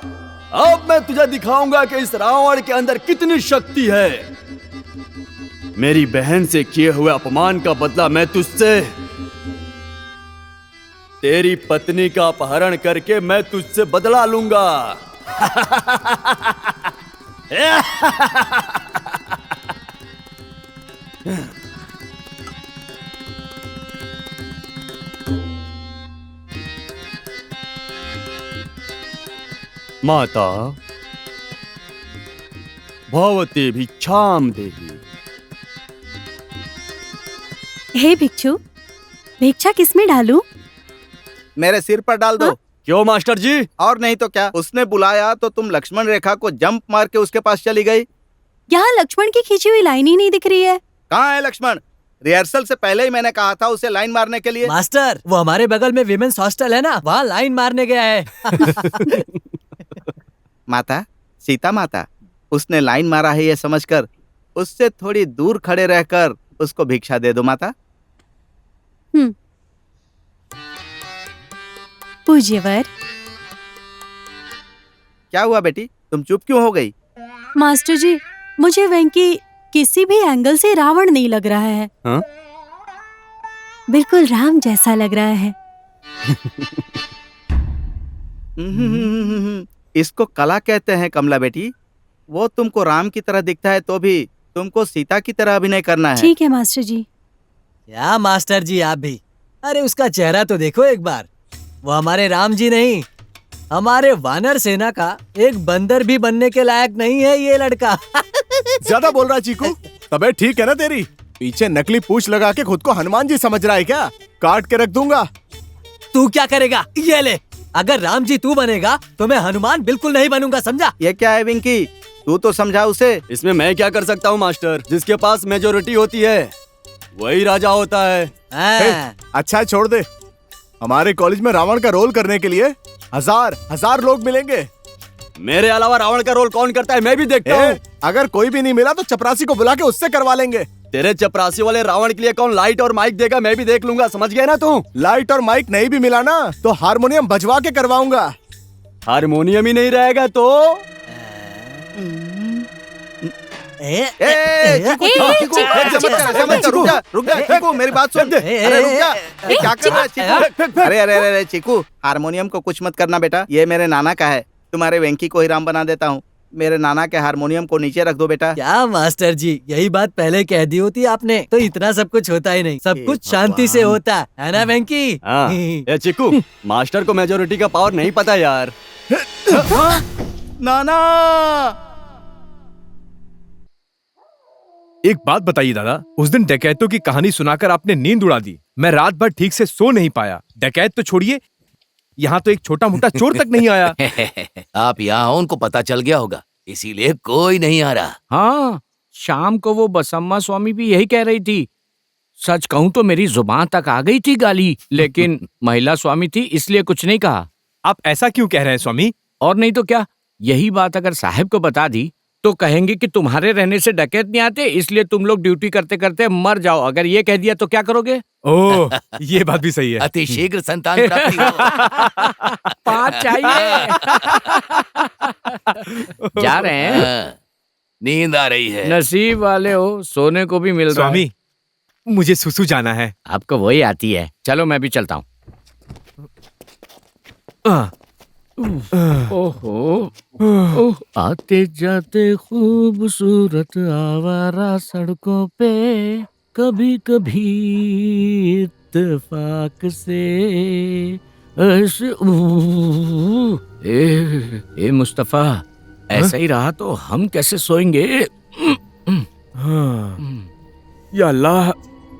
अब मैं तुझे दिखाऊंगा कि इस रावण के अंदर कितनी शक्ति है। मेरी बहन से किए हुए अपमान का बदला मैं तुझसे, तेरी पत्नी का अपहरण करके मैं तुझसे बदला लूंगा। माता भवती भिक्षाम देही। हे भिक्षु, भिक्षा किसमें डालूं? मेरे सिर पर डाल दो। क्यों मास्टर जी? और नहीं तो क्या, उसने बुलाया तो तुम लक्ष्मण रेखा को जंप मार के उसके पास चली गई। यहाँ लक्ष्मण की खींची हुई लाइन ही नहीं दिख रही है। कहाँ है लक्ष्मण? रिहर्सल से पहले ही मैंने कहा था उसे लाइन मारने के लिए। मास्टर, वो हमारे बगल में विमेंस हॉस्टल है ना, वहाँ लाइन मारने गया है। माता, सीता माता, उसने लाइन मारा है ये समझकर उससे थोड़ी दूर खड़े रहकर उसको भिक्षा दे दो माता। पूज्यवर। क्या हुआ बेटी, तुम चुप क्यों हो गई? मास्टर जी, मुझे वेंकी किसी भी एंगल से रावण नहीं लग रहा है। हाँ? बिल्कुल राम जैसा लग रहा है। इसको कला कहते हैं कमला बेटी। वो तुमको राम की तरह दिखता है तो भी तुमको सीता की तरह अभिनय करना है। ठीक है मास्टर जी। क्या मास्टर जी आप भी? अरे उसका चेहरा तो देखो एक बार। वो हमारे राम जी नहीं, हमारे वानर सेना का एक बंदर भी बनने के लायक नहीं है ये लड़का। ज्यादा बोल रहा चीकू। तबीयत ठीक है ना तेरी? पीछे नकली पूछ लगा के खुद को हनुमान जी समझ रहा है क्या? काट के रख दूंगा। तू क्या करेगा? ये ले, अगर राम जी तू बनेगा तो मैं हनुमान बिल्कुल नहीं बनूंगा, समझा? ये क्या है विंकी, तू तो समझा उसे। इसमें मैं क्या कर सकता हूँ मास्टर? जिसके पास मेजोरिटी होती है वही राजा होता है। अच्छा छोड़ दे। हमारे कॉलेज में रावण का रोल करने के लिए हजार लोग मिलेंगे। मेरे अलावा रावण का रोल कौन करता है मैं भी देखता हूँ। अगर कोई भी नहीं मिला तो चपरासी को बुला के उससे करवा लेंगे। तेरे चपरासी वाले रावण के लिए कौन लाइट और माइक देगा मैं भी देख लूंगा, समझ गया ना तू? लाइट और माइक नहीं भी मिला ना तो हारमोनियम बजवा के करवाऊंगा। हारमोनियम ही नहीं रहेगा तो? रुक जा चीकू, मेरी बात सुन। अरे रुक जा, क्या कर रहा है चीकू? अरे चीकू, हारमोनियम को कुछ मत करना बेटा, ये मेरे नाना का है। तुम्हारे वेंकी को ही राम बना देता हूँ। मेरे नाना के हारमोनियम को नीचे रख दो बेटा। क्या मास्टर जी, यही बात पहले कह दी होती आपने तो इतना सब कुछ होता ही नहीं। सब कुछ शांति से होता है ना वेंकी? ए चिकू, मास्टर को मेजोरिटी का पावर नहीं पता यार। नाना, एक बात बताइए दादा, उस दिन डकैतों की कहानी सुनाकर आपने नींद उड़ा दी। मैं रात भर ठीक से सो नहीं पाया। डकैत तो छोड़िए, यहाँ तो एक छोटा मोटा चोर तक नहीं आया। आप यहाँ हो, उनको पता चल गया होगा, इसीलिए कोई नहीं आ रहा। हाँ, शाम को वो बसम्मा स्वामी भी यही कह रही थी। सच कहूं तो मेरी जुबान तक आ गई थी गाली, लेकिन महिला स्वामी थी इसलिए कुछ नहीं कहा। आप ऐसा क्यों कह रहे हैं स्वामी? और नहीं तो क्या, यही बात अगर साहब को बता दी तो कहेंगे कि तुम्हारे रहने से डकैत नहीं आते, इसलिए तुम लोग ड्यूटी करते करते मर जाओ। अगर ये कह दिया तो क्या करोगे? ओह, ये बात भी सही है। अति शीघ्र संतान प्राप्ति हो। 5 चाहिए। जा रहे हैं? हाँ, नींद आ रही है। नसीब वाले हो, सोने को भी मिल रहा है। स्वामी, मुझे सुसु जाना है। आपको वही आती है। चलो मैं भी चलता हूँ। ओहो, ओह, आते जाते खूबसूरत आवारा सड़कों पे, कभी कभी इत्तेफाक से ऐसे ए मुस्तफा, ऐसा ही रहा तो हम कैसे सोएंगे? या अल्लाह,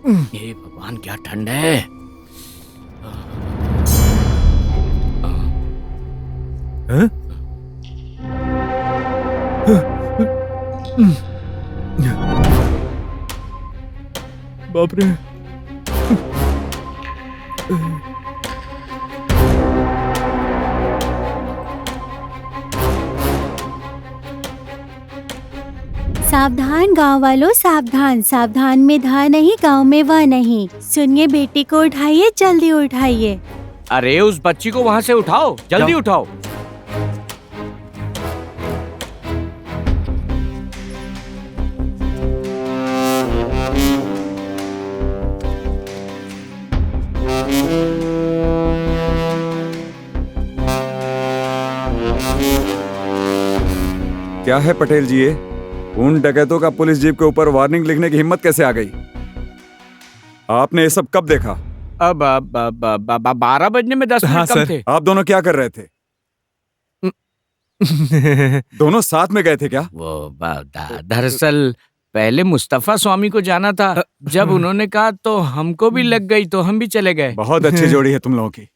ये भगवान क्या ठंड है। हाँ? बाप रे। सावधान गांव वालों, सावधान। सावधान में धा नहीं, गांव में वह नहीं। सुनिए, बेटी को उठाइए, जल्दी उठाइए। अरे उस बच्ची को वहाँ से उठाओ, जल्दी उठाओ। क्या है पटेल जी, ये उन डकैतों का पुलिस जीप के ऊपर वार्निंग लिखने की हिम्मत कैसे आ गई? आपने ये सब कब देखा? अब 12 बजने में 10 मिनट कम थे। आप दोनों क्या कर रहे थे? दोनों साथ में गए थे क्या? वो दरअसल पहले मुस्तफा स्वामी को जाना था, जब उन्होंने कहा तो हमको भी लग गई, तो हम भी चले गए। बहुत अच्छी जोड़ी है तुम लोगों की।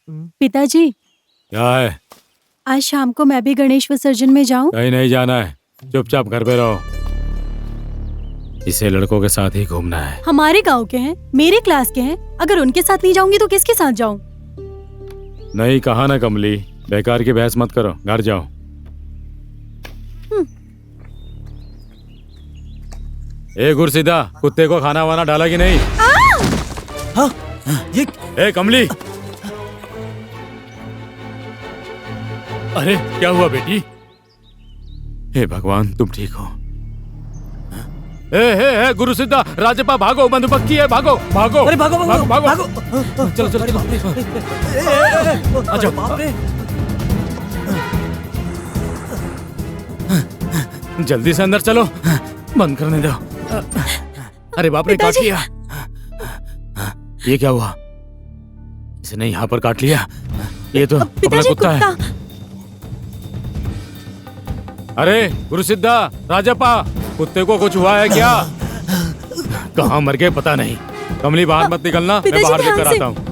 पिताजी, क्या है? आज शाम को मैं भी गणेश विसर्जन में जाऊं? कहीं नहीं जाना है, चुपचाप घर पे रहो। इसे लड़कों के साथ ही घूमना है। हमारे गांव के हैं, मेरे क्लास के हैं। अगर उनके साथ नहीं जाऊंगी तो किसके साथ जाऊं? नहीं कहा ना कमली, बेकार की बहस मत करो, घर जाओ। ए गुरसिदा, कुत्ते को खाना वाना डाला कि नहीं? हाँ, ये ए कमली, अरे क्या हुआ बेटी? हे भगवान, तुम ठीक हो? ए गुरुसिद्धा, राजप्पा भागो, बंदूक है, भागो भागो। अरे भागो भागो भागो, भागो। चलो चलो आ जाओ। जल्दी से अंदर चलो, बंद करने दो। अरे बाप रे, काट लिया। ये क्या हुआ? इसने यहाँ पर काट लिया। ये तो अपना कुत्ता है। अरे गुरुसिद्धा, राजप्पा, कुत्ते को कुछ हुआ है क्या? कहाँ मर गए पता नहीं। कमली बाहर मत निकलना, मैं बाहर लेकर आता हूँ।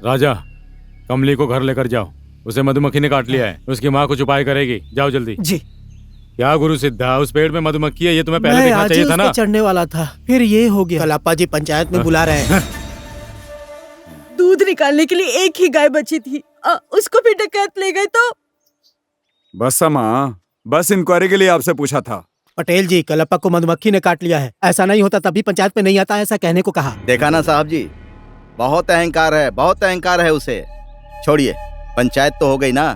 राजा, कमली को घर लेकर जाओ। उसे मधुमक्खी ने काट लिया है, उसकी माँ कुछ उपाय करेगी। जाओ जल्दी। जी। क्या गुरु सिद्धा, उस पेड़ में मधुमक्खी है, ये तुम्हें पहले देखना चाहिए था ना। चढ़ने वाला था, फिर ये हो गया। कलापा जी पंचायत में बुला रहे हैं। दूध निकालने के लिए एक ही गाय बची थी, उसको भी डकैत ले गए तो। बस माँ, बस इंक्वायरी के लिए आपसे पूछा था। पटेल जी, कलप्पा को मधुमक्खी ने काट लिया है। ऐसा नहीं होता तभी पंचायत में नहीं आता, ऐसा कहने को कहा। देखा ना साहब जी, बहुत अहंकार है, बहुत अहंकार है उसे। छोड़िए, पंचायत तो हो गई ना।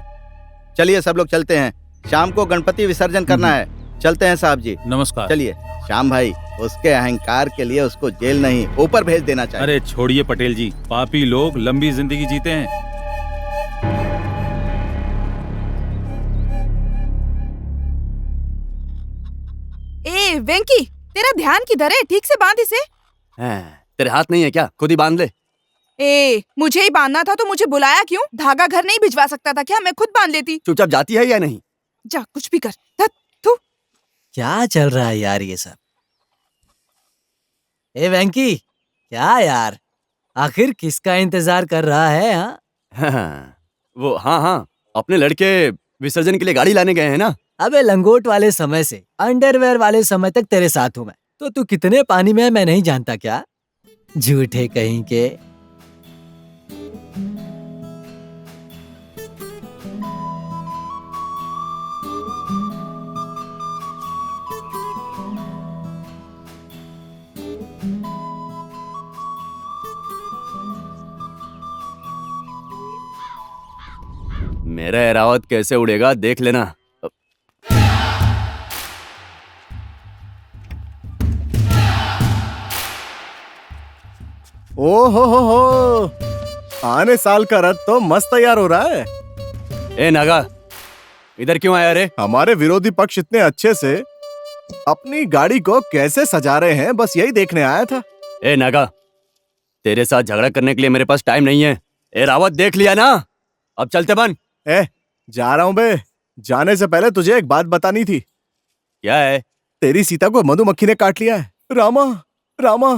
चलिए सब लोग चलते हैं, शाम को गणपति विसर्जन करना है। चलते हैं साहब जी। नमस्कार। चलिए श्याम भाई, उसके अहंकार के लिए उसको जेल नहीं, ऊपर भेज देना चाहिए। अरे छोड़िए पटेल जी, पापी लोग लंबी जिंदगी जीते हैं। ए वेंकी, तेरा ध्यान किधर है? ठीक से बांध इसे। तेरे हाथ नहीं है क्या? खुद ही बांध ले। ए, मुझे ही बांधना था तो मुझे बुलाया क्यों? धागा घर नहीं भिजवा सकता था क्या? मैं खुद बांध लेती। चुपचाप जाती है या नहीं? जा, कुछ भी कर। थू। क्या चल रहा है यार ये सब? ए वेंकी, क्या यार, आखिर किसका इंतजार कर रहा है? वो हाँ, अपने लड़के विसर्जन के लिए गाड़ी लाने गए हैं ना। अबे लंगोट वाले समय से अंडरवेयर वाले समय तक तेरे साथ हूँ मैं, तो तू कितने पानी में है मैं नहीं जानता क्या? झूठे कहीं के। मेरा एरावत कैसे उड़ेगा देख लेना। ओ हो, आने साल का रथ तो मस्त तैयार हो रहा है। ए नागा, इधर क्यों आया रे? हमारे विरोधी पक्ष इतने अच्छे से अपनी गाड़ी को कैसे सजा रहे हैं, बस यही देखने आया था। ए नागा, तेरे साथ झगड़ा करने के लिए मेरे पास टाइम नहीं है। एरावत देख लिया ना, अब चलते बन। जा रहा हूँ बे। जाने से पहले तुझे एक बात बतानी थी। क्या है? तेरी सीता को मधुमक्खी ने काट लिया है। रामा रामा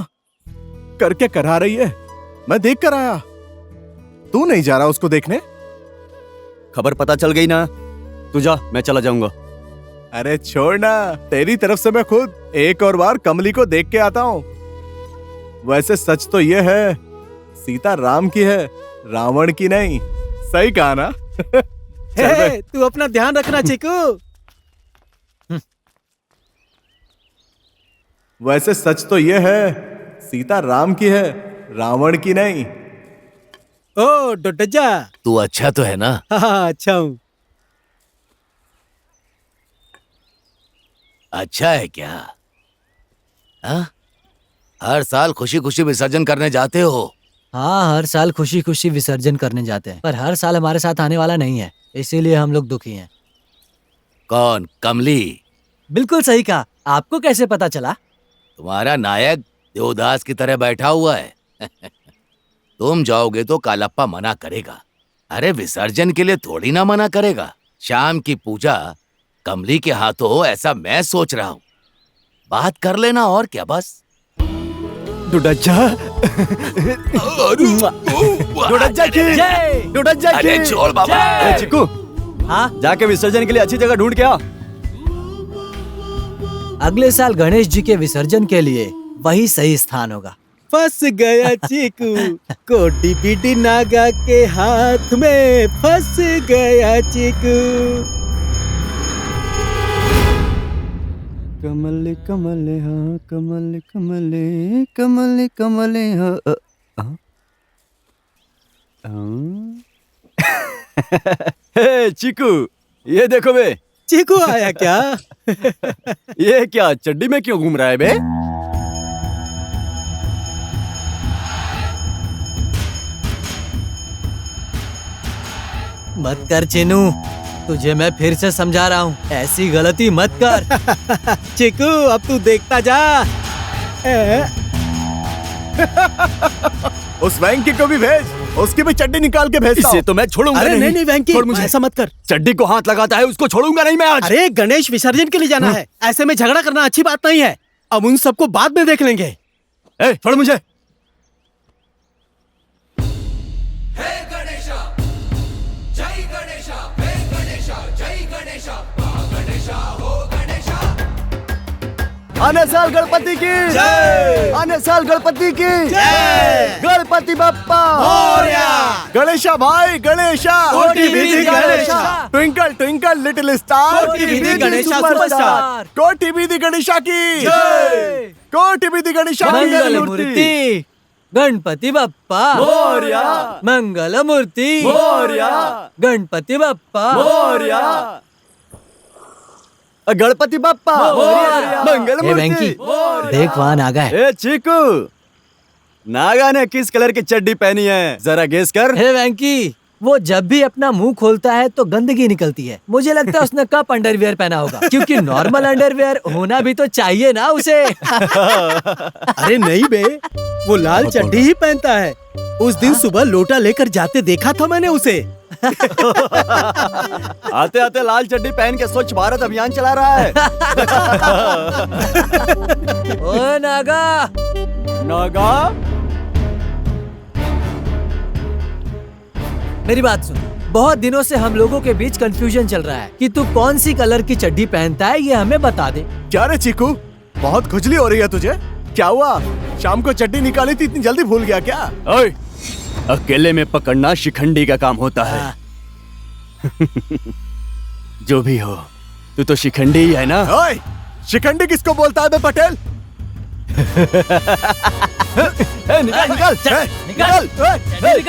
करके करा रही है, मैं देख कर आया। तू नहीं जा रहा उसको देखने? खबर पता चल गई ना, तू जा, मैं चला जाऊंगा। अरे छोड़ ना, तेरी तरफ से मैं खुद एक और बार कमली को देख के आता हूँ। वैसे सच तो ये है, सीता राम की है, रावण की नहीं। सही कहा ना? तू अपना ध्यान रखना चीकू। वैसे सच तो ये है, सीता राम की है, रावण की नहीं। ओ डोडजा, तू अच्छा तो है ना? हाँ अच्छा हूँ। अच्छा है क्या? हाँ? हर साल खुशी खुशी विसर्जन करने जाते हो? हाँ, हर साल खुशी खुशी विसर्जन करने जाते हैं, पर हर साल हमारे साथ आने वाला नहीं है, इसीलिए हम लोग दुखी हैं। कौन? कमली? बिल्कुल सही कहा। आपको कैसे पता चला? तुम्हारा नायक देवदास की तरह बैठा हुआ है। तुम जाओगे तो कालप्पा मना करेगा। अरे विसर्जन के लिए थोड़ी ना मना करेगा। शाम की पूजा कमली के हाथों हो, ऐसा मैं सोच रहा हूँ। बात कर लेना और क्या। बस डुडज्जा डुडज्जा की डुडज्जा की। अरे छोड़ बाबा। चिक्कू, हाँ, जाके विसर्जन के लिए अच्छी जगह ढूंढ के आ। अगले साल गणेश जी के विसर्जन के लिए वही सही स्थान होगा। फंस गया चीकू, कोटी बीटी नागा के हाथ में फंस गया चीकू। कमल कमल हाँ, कमल कमल कमल कमल हाँ। हे चिकू, ये देखो बे। चीकू आया क्या? ये क्या चड्डी में क्यों घूम रहा है बे? मत कर चिनू, तुझे मैं फिर से समझा रहा हूँ, ऐसी गलती मत कर। चीकू अब तू देखता जा। उस वैंकी को भी भेज, उसकी भी चड्डी निकाल के भेज। इसे तो मैं छोड़ूंगा अरे नहीं वैंकी, छोड़ मुझे। ऐसा मत कर। चड्डी को हाथ लगाता है, उसको छोड़ूंगा नहीं मैं आज। अरे गणेश विसर्जन के लिए जाना है, ऐसे में झगड़ा करना अच्छी बात नहीं है। अब उन सबको बाद में देख लेंगे। छोड़ मुझे। आने साल गणपति की जय, आने साल गणपति की जय, गणपति बप्पा मोरया, गणेशा भाई गणेशा, कोटि विधि Ganesha, twinkle twinkle little star, कोटि विधि गणेशा सुपरस्टार, कोटि विधि गणेशा की जय, कोटि विधि गणेशा की मंगल मूर्ति गणपति बप्पा मोरया, मंगल मूर्ति मोरया, गणपति बप्पा मोरया, गणपति बप्पा मंगल हे वेंकी, देख वहाँ नागा है। ए चीकू, नागा ने किस कलर की चड्डी पहनी है, जरा गेस कर। हे वेंकी, वो जब भी अपना मुंह खोलता है तो गंदगी निकलती है। मुझे लगता है उसने कप अंडरवियर पहना होगा, क्योंकि नॉर्मल अंडरवियर होना भी तो चाहिए ना उसे। अरे नहीं बे, वो लाल चड्डी ही पहनता है। उस दिन सुबह लोटा लेकर जाते देखा था मैंने उसे। आते आते लाल चड्डी पहन के स्वच्छ भारत अभियान चला रहा है। ओ नागा, नागा, मेरी बात सुन। बहुत दिनों से हम लोगों के बीच कंफ्यूजन चल रहा है कि तू कौन सी कलर की चड्डी पहनता है, ये हमें बता दे। क्या रे चीकू, बहुत खुजली हो रही है तुझे, क्या हुआ? शाम को चड्डी निकाली थी, इतनी जल्दी भूल गया क्या? ओए, अकेले में पकड़ना शिखंडी का काम होता है। जो भी हो, तू तो शिखंडी ही है ना? ओए, शिखंडी किसको बोलता है बे पटेल? निकाल निकाल निकाल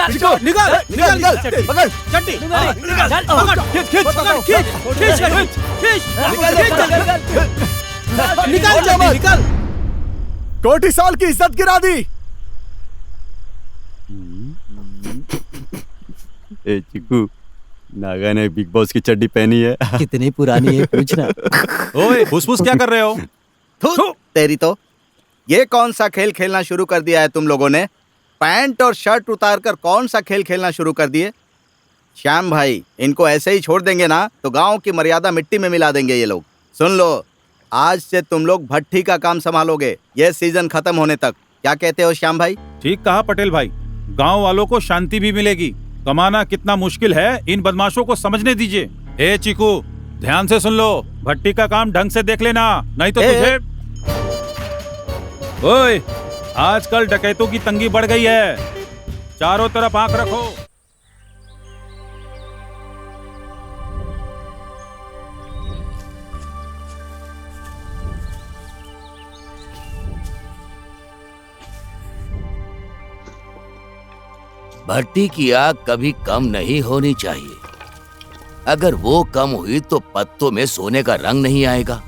निकाल निकाल निकाल पकड़ चड्डी निकाल निकाल। कोटी साल की इज्जत गिरा दी। ए चिकू, नागा ने बिग बॉस की चड्डी पहनी है। कितनी पुरानी है पूछना। ओए फुसफुस क्या कर रहे हो? थू, तेरी तो ये कौन सा खेल खेलना शुरू कर दिया है तुम लोगों ने? पैंट और शर्ट उतारकर कौन सा खेल खेलना शुरू कर दिए? श्याम भाई, इनको ऐसे ही छोड़ देंगे ना तो गांव की मर्यादा मिट्टी में मिला देंगे ये लोग। सुन लो, आज से तुम लोग भट्टी का काम संभालोगे ये सीजन खत्म होने तक। क्या कहते हो श्याम भाई? ठीक कहा पटेल भाई, गांव वालों को शांति भी मिलेगी। कमाना कितना मुश्किल है, इन बदमाशों को समझने दीजिए। ए चीकू, ध्यान से सुन लो, भट्टी का काम ढंग से देख लेना, नहीं तो तुझे। ओए, आजकल डकैतों की तंगी बढ़ गई है, चारों तरफ आंख रखो। भट्टी की आग कभी कम नहीं होनी चाहिए। अगर वो कम हुई तो पत्तों में सोने का रंग नहीं आएगा,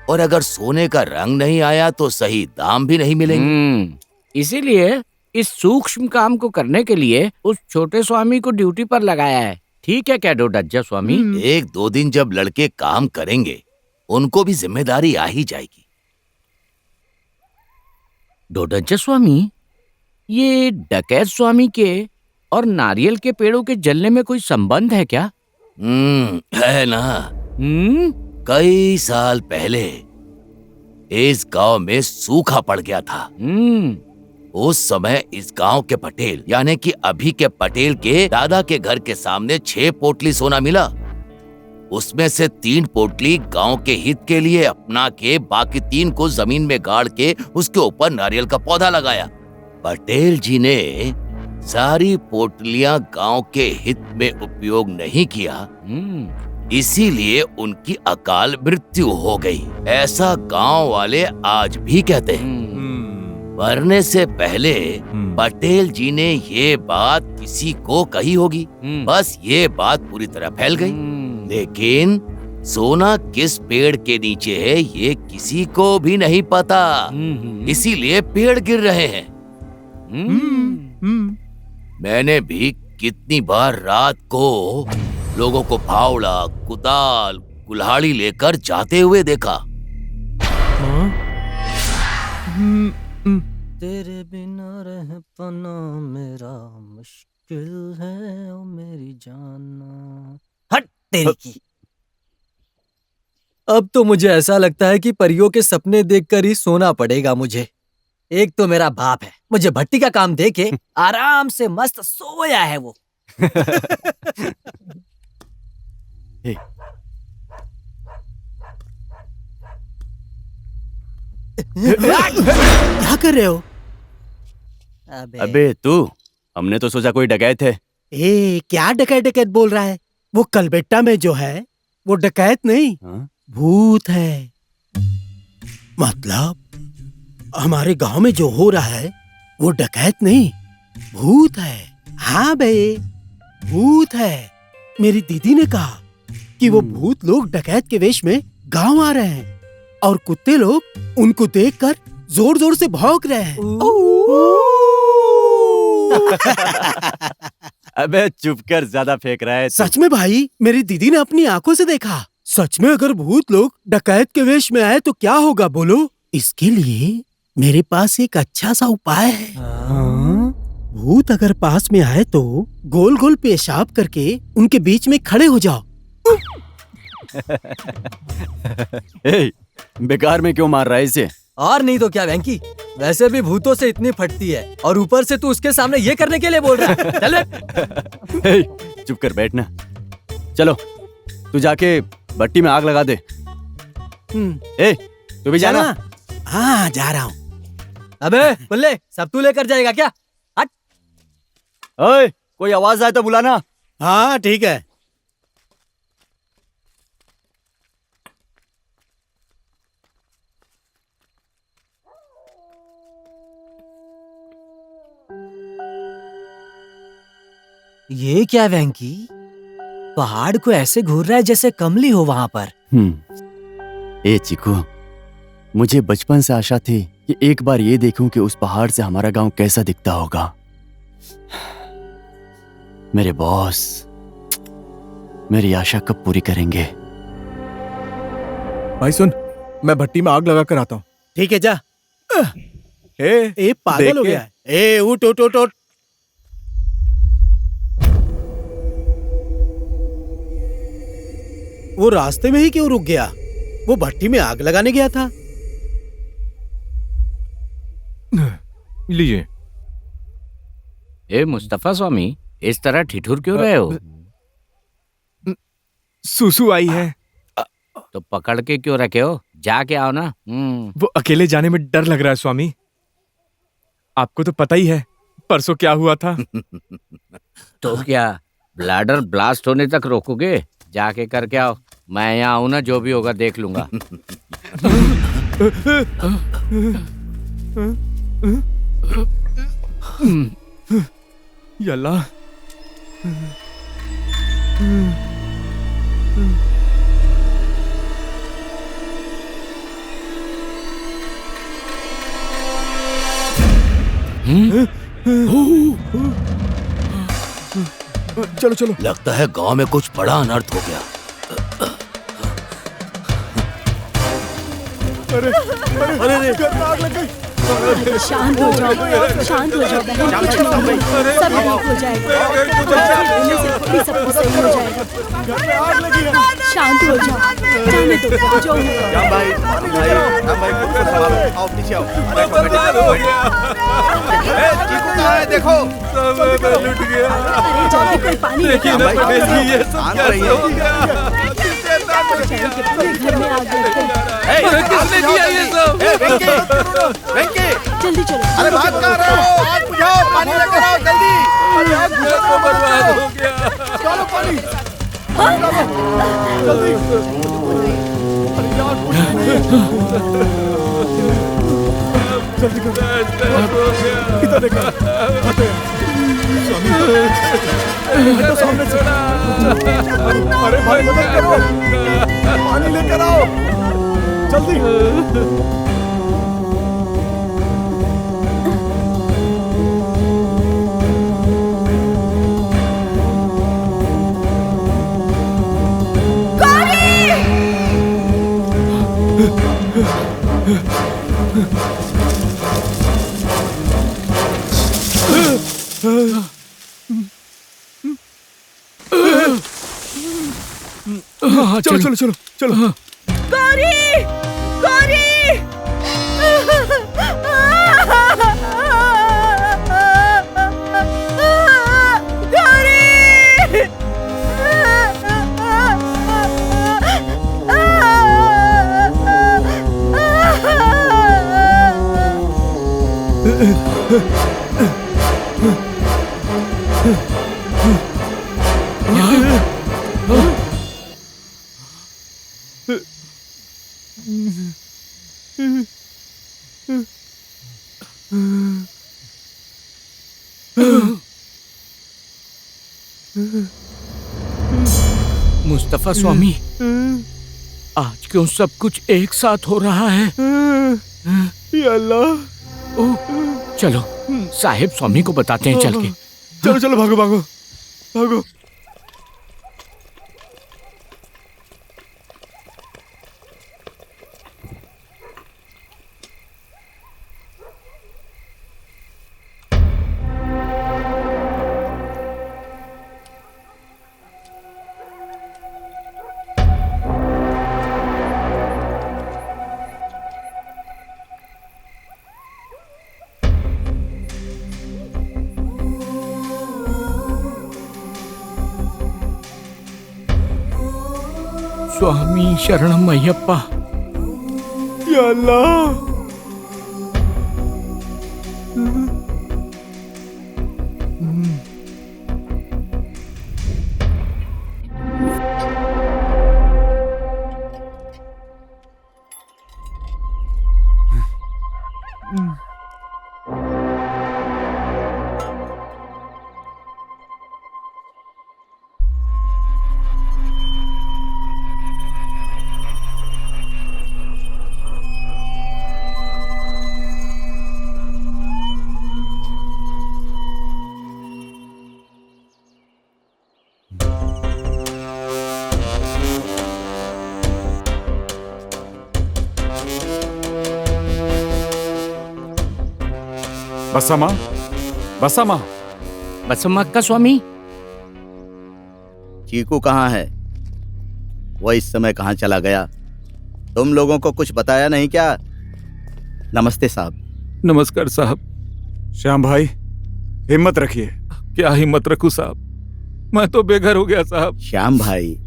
और अगर सोने का रंग नहीं आया तो सही दाम भी नहीं मिलेंगे। इसीलिए इस सूक्ष्म काम को करने के लिए उस छोटे स्वामी को ड्यूटी पर लगाया है। ठीक है क्या डोडज्जा स्वामी? एक दो दिन जब लड़के काम करेंगे, उनको भी जिम्मेदारी आ ही जाएगी। डोडज्जा स्वामी, ये डकैत स्वामी के और नारियल के पेड़ों के जलने में कोई संबंध है क्या? है ना। कई साल पहले इस गांव में सूखा पड़ गया था। उस समय इस गांव के पटेल, यानी कि अभी के पटेल के दादा के घर के सामने 6 पोटली सोना मिला। उसमें से 3 पोटली गांव के हित के लिए अपना के, बाकी 3 को जमीन में गाड़ के उसके ऊपर नारियल का पौधा लगाया। पटेल जी ने सारी पोटलियां गांव के हित में उपयोग नहीं किया, इसीलिए उनकी अकाल मृत्यु हो गई। ऐसा गांव वाले आज भी कहते हैं। मरने से पहले पटेल जी ने ये बात किसी को कही होगी, बस ये बात पूरी तरह फैल गई। लेकिन सोना किस पेड़ के नीचे है ये किसी को भी नहीं पता, इसीलिए पेड़ गिर रहे हैं। मैंने भी कितनी बार रात को लोगों को फावड़ा, कुदाल, कुल्हाड़ी लेकर जाते हुए देखा। तेरे बिना रह पाना मेरा मुश्किल है, ओ मेरी जाना। हट तेरी की। अब तो मुझे ऐसा लगता है कि परियों के सपने देखकर ही सोना पड़ेगा मुझे। एक तो मेरा बाप है, मुझे भट्टी का काम देके आराम से मस्त सोया है वो। क्या कर रहे हो? अबे तू, हमने तो सोचा कोई डकैत है। ए, क्या डकैत डकैत बोल रहा है? वो कलबेट्टा में जो है वो डकैत नहीं, भूत है। मतलब हमारे गांव में जो हो रहा है वो डकैत नहीं, भूत है। हाँ बे, भूत है। मेरी दीदी ने कहा कि वो भूत लोग डकैत के वेश में गांव आ रहे हैं और कुत्ते लोग उनको देखकर जोर जोर से भौंक रहे हैं। अबे चुप कर, ज्यादा फेंक रहा है। सच में भाई, मेरी दीदी ने अपनी आंखों से देखा। सच में अगर भूत लोग डकैत के वेश में आए तो क्या होगा बोलो? इसके लिए मेरे पास एक अच्छा सा उपाय है। भूत अगर पास में आए तो गोल गोल पेशाब करके उनके बीच में खड़े हो जाओ। ए, बेकार में क्यों मार रहा है इसे? और नहीं तो क्या वेंकी, वैसे भी भूतों से इतनी फटती है और ऊपर से तू उसके सामने ये करने के लिए बोल रहा है। चल ए, चुप कर बैठना। चलो तू जाके भट्टी में आग लगा दे। ए, तू भी जाना। हाँ, जा रहा हूँ। अबे बल्ले सब तू लेकर जाएगा क्या? हट। ओए, कोई आवाज आए तो बुलाना। हाँ ठीक है। ये क्या वेंकी? पहाड़ को ऐसे घूर रहा है जैसे कमली हो वहां पर। ए चिकू, मुझे बचपन से आशा थी कि एक बार ये देखूं कि उस पहाड़ से हमारा गांव कैसा दिखता होगा। मेरे बॉस मेरी आशा कब पूरी करेंगे? भाई सुन, मैं भट्टी में आग लगा कर आता हूँ। ठीक है जा। ए पागल हो गया है। ए उठ उठ उठ उठ। वो रास्ते में ही क्यों रुक गया? वो भट्टी में आग लगाने गया था। लीजिए। ए मुस्तफा स्वामी, इस तरह ठिठुर क्यों रहे हो? सुसु आई है। तो पकड़ के क्यों रखे हो? जाके आओ ना। वो अकेले जाने में डर लग रहा है स्वामी। आपको तो पता ही है परसों क्या हुआ था। तो क्या ब्लैडर ब्लास्ट होने तक रोकोगे? जाके करके आओ। मैं यहाँ आऊँ ना, जो भी होगा देख लूंगा। यल्ला। चलो चलो। लगता है गांव में कुछ बड़ा अनर्थ हो गया। अरे अरे अरे आग लग गई। शांत हो जाओ, शांत हो जाओ बहन, कुछ नहीं होगा, सब ठीक हो जाएगा। सब कुछ सही हो जाएगा। शांत हो जाओ, जाने दो जो होगा। आओ पीछे आओ। चीकू कहाँ है? देखो सब लुट गया। अरे जल्दी कोई पानी देखिए ना, ये सब कैसे हो गया? घर में आग लग गई। किसने किया ये सब? वेंकी, जल्दी चलो। अरे भाग कहाँ रहे हो? आग बुझाओ, पानी लेकर आओ जल्दी। अरे आग बुझा तो बर्बाद हो गया। चलो पानी। जल्दी। जल्दी करो। इधर देखो। स्वामी, सामने से। अरे भाई मदद करो, पानी लेकर आओ जल्दी। चलो चलो चलो चलो। गौरी, गौरी। मुस्तफा स्वामी, आज क्यों सब कुछ एक साथ हो रहा है? अल्लाह। ओह, चलो साहिब स्वामी को बताते हैं चल के। चलो चलो भागो भागो भागो। स्वामी शरणम अय्यप्पा। या अल्लाह। बसम्मा, बसम्मा, बसम्मा का स्वामी। चीकू कहाँ है? वो इस समय कहाँ चला गया? तुम लोगों को कुछ बताया नहीं क्या? नमस्ते साहब। नमस्कार साहब। श्याम भाई, हिम्मत रखिए। क्या हिम्मत रखूं साहब, मैं तो बेघर हो गया साहब। श्याम भाई,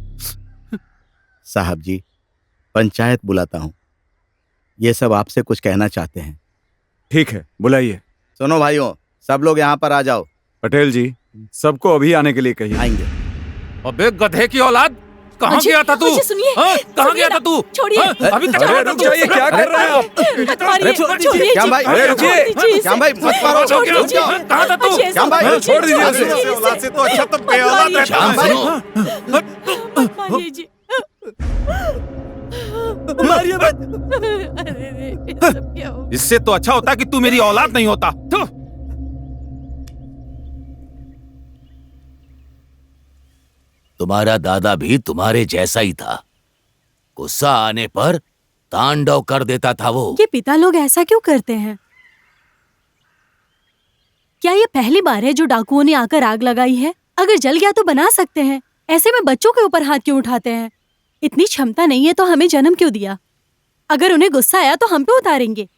साहब जी, पंचायत बुलाता हूँ। ये सब आपसे कुछ कहना चाहते हैं। ठीक है, बुलाइए। सुनो भाइयों, सब लोग यहाँ पर आ जाओ। पटेल जी, सबको अभी आने के लिए कहिए। आएंगे। अबे गधे की औलाद, कहाँ गया था तू? सुनिए, कहाँ गया था तू? छोड़िए। अभी तक अरे रुक जाइए, क्या कर रहे हैं आप? श्याम भाई, अरे रुकिए। श्याम भाई मत मारो। कहाँ था तू? श्याम भाई छोड़ दीजिए उसे। औलाद से तो अच्छा तो बेऔलाद रहता। श्याम सुनो, मारिए जी। मारिए मत। अरे ये सब क्या हो? इससे तो अच्छा होता कि तू मेरी औलाद नहीं होता। तुम्हारा दादा भी तुम्हारे जैसा ही था। गुस्सा आने पर तांडव कर देता था वो। ये पिता लोग ऐसा क्यों करते हैं? क्या ये पहली बार है जो डाकुओं ने आकर आग लगाई है? अगर जल गया तो बना सकते हैं, ऐसे में बच्चों के ऊपर हाथ क्यों उठाते हैं? इतनी क्षमता नहीं है तो हमें जन्म क्यों दिया? अगर उन्हें गुस्सा आया तो हम पे उतारेंगे।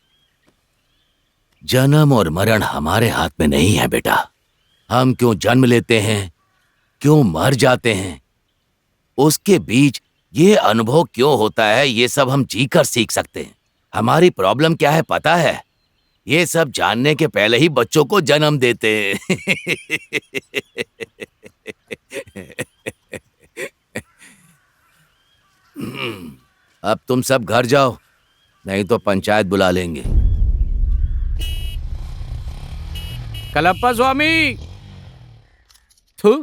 जन्म और मरण हमारे हाथ में नहीं है बेटा। हम क्यों जन्म लेते हैं, क्यों मर जाते हैं, उसके बीच ये अनुभव क्यों होता है, ये सब हम जीकर सीख सकते हैं। हमारी प्रॉब्लम क्या है पता है? ये सब जानने के पहले ही बच्चों को जन्म देते हैं। अब तुम सब घर जाओ, नहीं तो पंचायत बुला लेंगे। कलप्पा स्वामी। थू,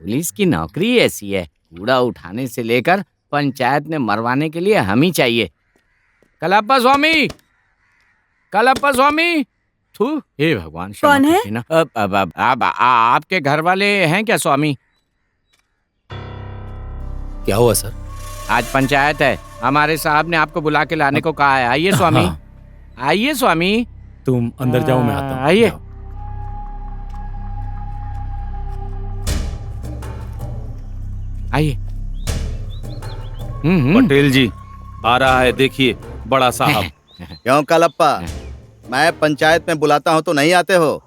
पुलिस की नौकरी ऐसी है, कूड़ा उठाने से लेकर पंचायत में मरवाने के लिए हम ही चाहिए। कलप्पा स्वामी, कलप्पा स्वामी। थू, हे भगवान। कौन है? अब आपके घर वाले हैं क्या स्वामी? क्या हुआ सर? आज पंचायत है, हमारे साहब ने आपको बुला के लाने को कहा है। आइए स्वामी, आइए स्वामी। तुम अंदर जाओ, मैं आता हूँ। आइए। आइए। पटेल जी आ रहा है, देखिए बड़ा साहब। क्यों कलप्पा, मैं पंचायत में बुलाता हूँ तो नहीं आते हो?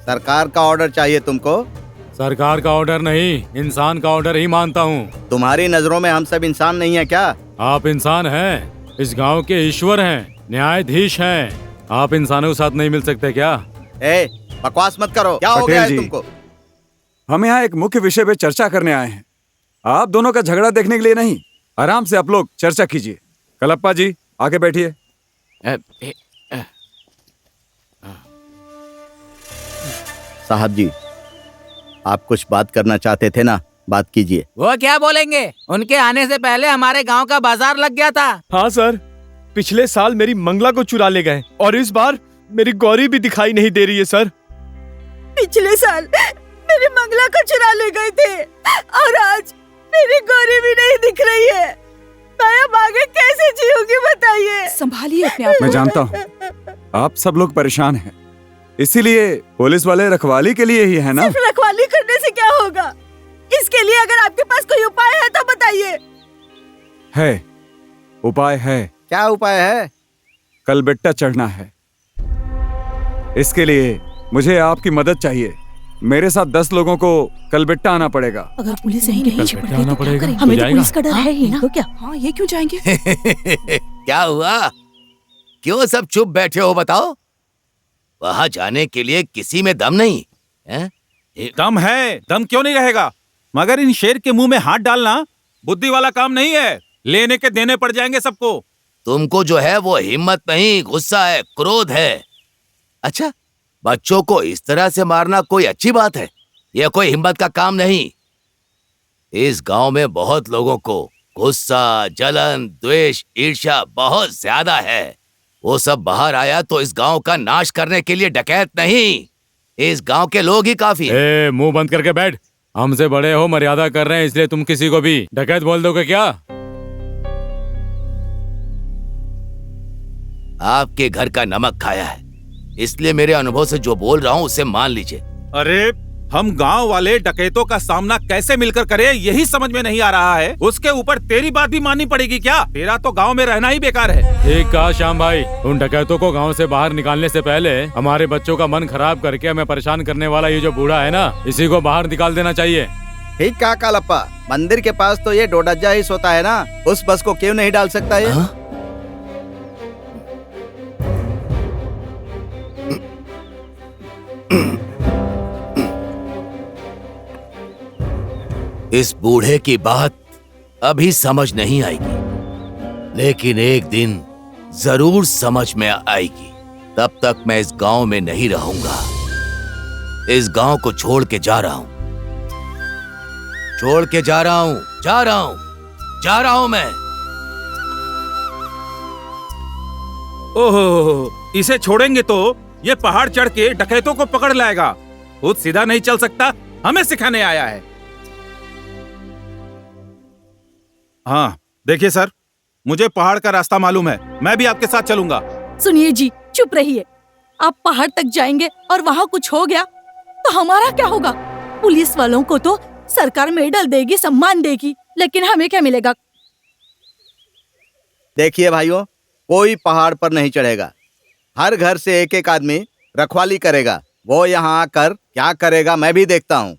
सरकार का ऑर्डर चाहिए तुमको? सरकार का ऑर्डर नहीं, इंसान का ऑर्डर ही मानता हूँ। तुम्हारी नजरों में हम सब इंसान नहीं है क्या? आप इंसान हैं, इस गांव के ईश्वर हैं, न्यायाधीश हैं। आप इंसानों के साथ नहीं मिल सकते क्या? ए, बकवास मत करो। क्या हो गया है तुमको? हम यहाँ एक मुख्य विषय पे चर्चा करने आए हैं। आप दोनों का झगड़ा देखने के लिए नहीं। आराम से आप लोग चर्चा कीजिए। कलप्पा जी, आके बैठिए। साहब जी, आप कुछ बात करना चाहते थे ना, बात कीजिए। वो क्या बोलेंगे? उनके आने से पहले हमारे गांव का बाजार लग गया था। हाँ सर, पिछले साल मेरी मंगला को चुरा ले गए और इस बार मेरी गौरी भी दिखाई नहीं दे रही है सर। पिछले साल मेरी मंगला को चुरा ले गए थे और आज मेरी गौरी भी नहीं दिख रही है। मैं अब आगे कैसे जीऊंगी बताइए? संभालिए अपने आप को। मैं जानता हूँ आप सब लोग परेशान हैं, इसीलिए पुलिस वाले रखवाली के लिए ही है ना? सिर्फ रखवाली करने से क्या होगा? इसके लिए अगर आपके पास कोई उपाय है तो बताइए। है, उपाय है। क्या उपाय है? कलबेट्टा चढ़ना है। इसके लिए मुझे आपकी मदद चाहिए। मेरे साथ 10 लोगों को कलबेट्टा आना पड़ेगा। अगर पुलिस यहीं नहीं चिपक गई तो क्या पड़ेगा? करेंगे? हमें तो पुलिस का डर है ही ना। क्या? हाँ, ये क्यों जाएंगे? क्या हुआ? क्यों सब चुप बैठे हो बताओ? वहां जाने के लिए किसी में दम नहीं है? दम है, दम क्यों नहीं रहेगा, मगर इन शेर के मुंह में हाथ डालना बुद्धि वाला काम नहीं है। लेने के देने पड़ जाएंगे सबको। तुमको जो है वो हिम्मत नहीं, गुस्सा है, क्रोध है। अच्छा, बच्चों को इस तरह से मारना कोई अच्छी बात है? यह कोई हिम्मत का काम नहीं। इस गांव में बहुत लोगों को गुस्सा, जलन, द्वेष, ईर्ष्या बहुत ज्यादा है। वो सब बाहर आया तो इस गांव का नाश करने के लिए डकैत नहीं, इस गांव के लोग ही काफी हैं। मुंह बंद करके बैठ। हमसे बड़े हो, मर्यादा कर रहे हैं, इसलिए तुम किसी को भी डकैत बोल दोगे क्या? आपके घर का नमक खाया है, इसलिए मेरे अनुभव से जो बोल रहा हूँ उसे मान लीजिए। अरे हम गांव वाले डकैतों का सामना कैसे मिलकर करें, यही समझ में नहीं आ रहा है। उसके ऊपर तेरी बात भी माननी पड़ेगी क्या? तेरा तो गांव में रहना ही बेकार है। ठीक कहा श्याम भाई। उन डकैतों को गांव से बाहर निकालने से पहले हमारे बच्चों का मन खराब करके हमें परेशान करने वाला ये जो बूढ़ा है ना, इसी को बाहर निकाल देना चाहिए। ठीक कहा कालप्पा, मंदिर के पास तो ये डोडज्जा ही सोता है ना, उस बस को क्यों नहीं डाल सकता ये? इस बूढ़े की बात अभी समझ नहीं आएगी, लेकिन एक दिन जरूर समझ में आएगी। तब तक मैं इस गांव में नहीं रहूंगा। इस गांव को छोड़ के जा रहा हूं, छोड़ के जा रहा हूं, जा रहा हूं मैं। ओहो, इसे छोड़ेंगे तो ये पहाड़ चढ़ के डकैतों को पकड़ लाएगा। खुद सीधा नहीं चल सकता, हमें सिखाने आया है। हाँ देखिए सर, मुझे पहाड़ का रास्ता मालूम है, मैं भी आपके साथ चलूंगा। सुनिए जी, चुप रहिए। आप पहाड़ तक जाएंगे और वहाँ कुछ हो गया तो हमारा क्या होगा? पुलिस वालों को तो सरकार मेडल देगी, सम्मान देगी, लेकिन हमें क्या मिलेगा? देखिए भाइयों, कोई पहाड़ पर नहीं चढ़ेगा। हर घर से एक एक आदमी रखवाली करेगा। वो यहाँ आकर क्या करेगा मैं भी देखता हूँ।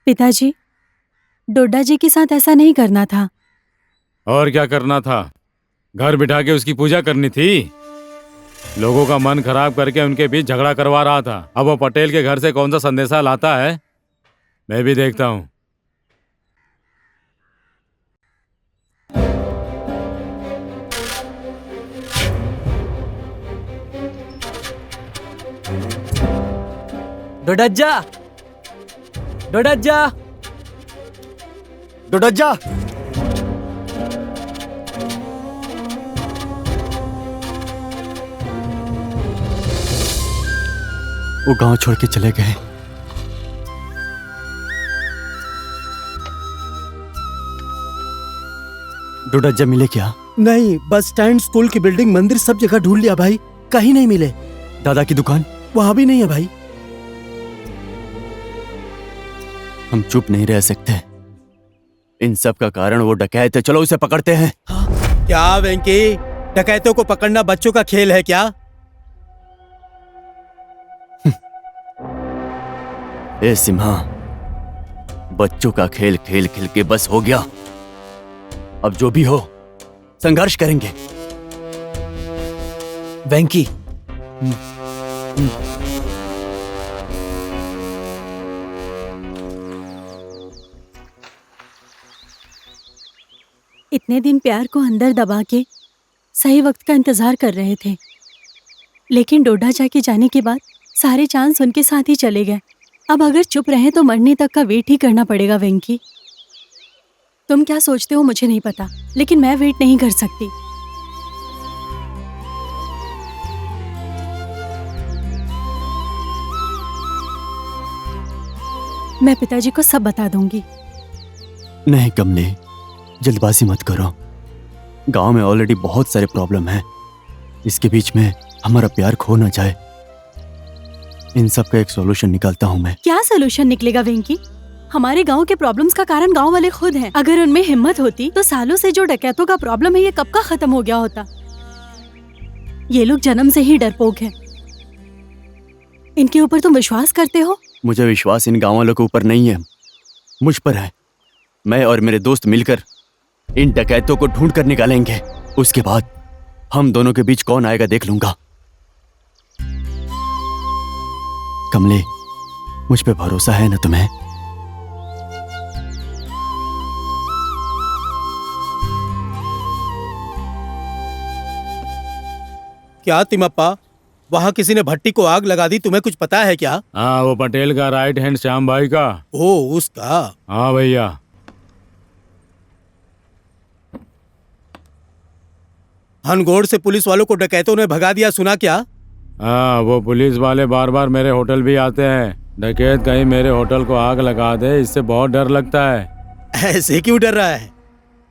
पिताजी, डोडा जी के साथ ऐसा नहीं करना था। और क्या करना था? घर बिठा के उसकी पूजा करनी थी। लोगों का मन खराब करके उनके बीच झगड़ा करवा रहा था। अब वो पटेल के घर से कौन सा संदेशा लाता है, मैं भी देखता हूँ। डोडज्जा, डोडज्जा, डोडज्जा, वो गांव छोड़ के चले गए। डोडज्जा मिले क्या? नहीं, बस स्टैंड, स्कूल की बिल्डिंग, मंदिर, सब जगह ढूंढ लिया भाई, कहीं नहीं मिले। दादा की दुकान? वहां भी नहीं है भाई। हम चुप नहीं रह सकते। इन सब का कारण वो डकैत है, चलो उसे पकड़ते हैं। क्या वेंकी, डकैतों को पकड़ना बच्चों का खेल है क्या? ए सिम्हा, बच्चों का खेल खेल खेल के बस हो गया। अब जो भी हो संघर्ष करेंगे। वेंकी, इतने दिन प्यार को अंदर दबा के सही वक्त का इंतजार कर रहे थे, लेकिन डोडा जाके जाने के बाद सारे चांस उनके साथ ही चले गए। अब अगर चुप रहे तो मरने तक का वेट ही करना पड़ेगा। वेंकी, तुम क्या सोचते हो मुझे नहीं पता, लेकिन मैं वेट नहीं कर सकती। मैं पिताजी को सब बता दूंगी। नहीं कमले, जल्दबाजी मत करो। गांव में ऑलरेडी बहुत सारे प्रॉब्लम हैं, इसके बीच में हमारा प्यार खो ना जाए। इन सब का एक सॉल्यूशन निकालता हूँ मैं। क्या सॉल्यूशन निकलेगा वेंकी? हमारे गांव के प्रॉब्लम्स का कारण गांव वाले खुद हैं। अगर उनमें हिम्मत होती तो सालों से जो डकैतों का प्रॉब्लम है ये कब का खत्म हो गया होता। ये लोग जन्म से ही डरपोक हैं। इनके ऊपर तुम विश्वास करते हो? मुझे विश्वास इन गाँव वालों के ऊपर नहीं है, मुझ पर है। मैं और मेरे दोस्त मिलकर इन डकैतों को ढूंढ कर निकालेंगे। उसके बाद हम दोनों के बीच कौन आएगा देख लूंगा। कमले, मुझ पे भरोसा है ना तुम्हें? क्या तिमप्पा, वहाँ किसी ने भट्टी को आग लगा दी, तुम्हें कुछ पता है क्या? हाँ, वो पटेल का राइट हैंड श्याम भाई का। ओ, उसका? हाँ भैया। हनगोड़ से पुलिस वालों को डकैतों ने भगा दिया, सुना क्या? हाँ, वो पुलिस वाले बार बार मेरे होटल भी आते हैं। डकैत कहीं मेरे होटल को आग लगा दे, इससे बहुत डर लगता है। ऐसे क्यों डर रहा है?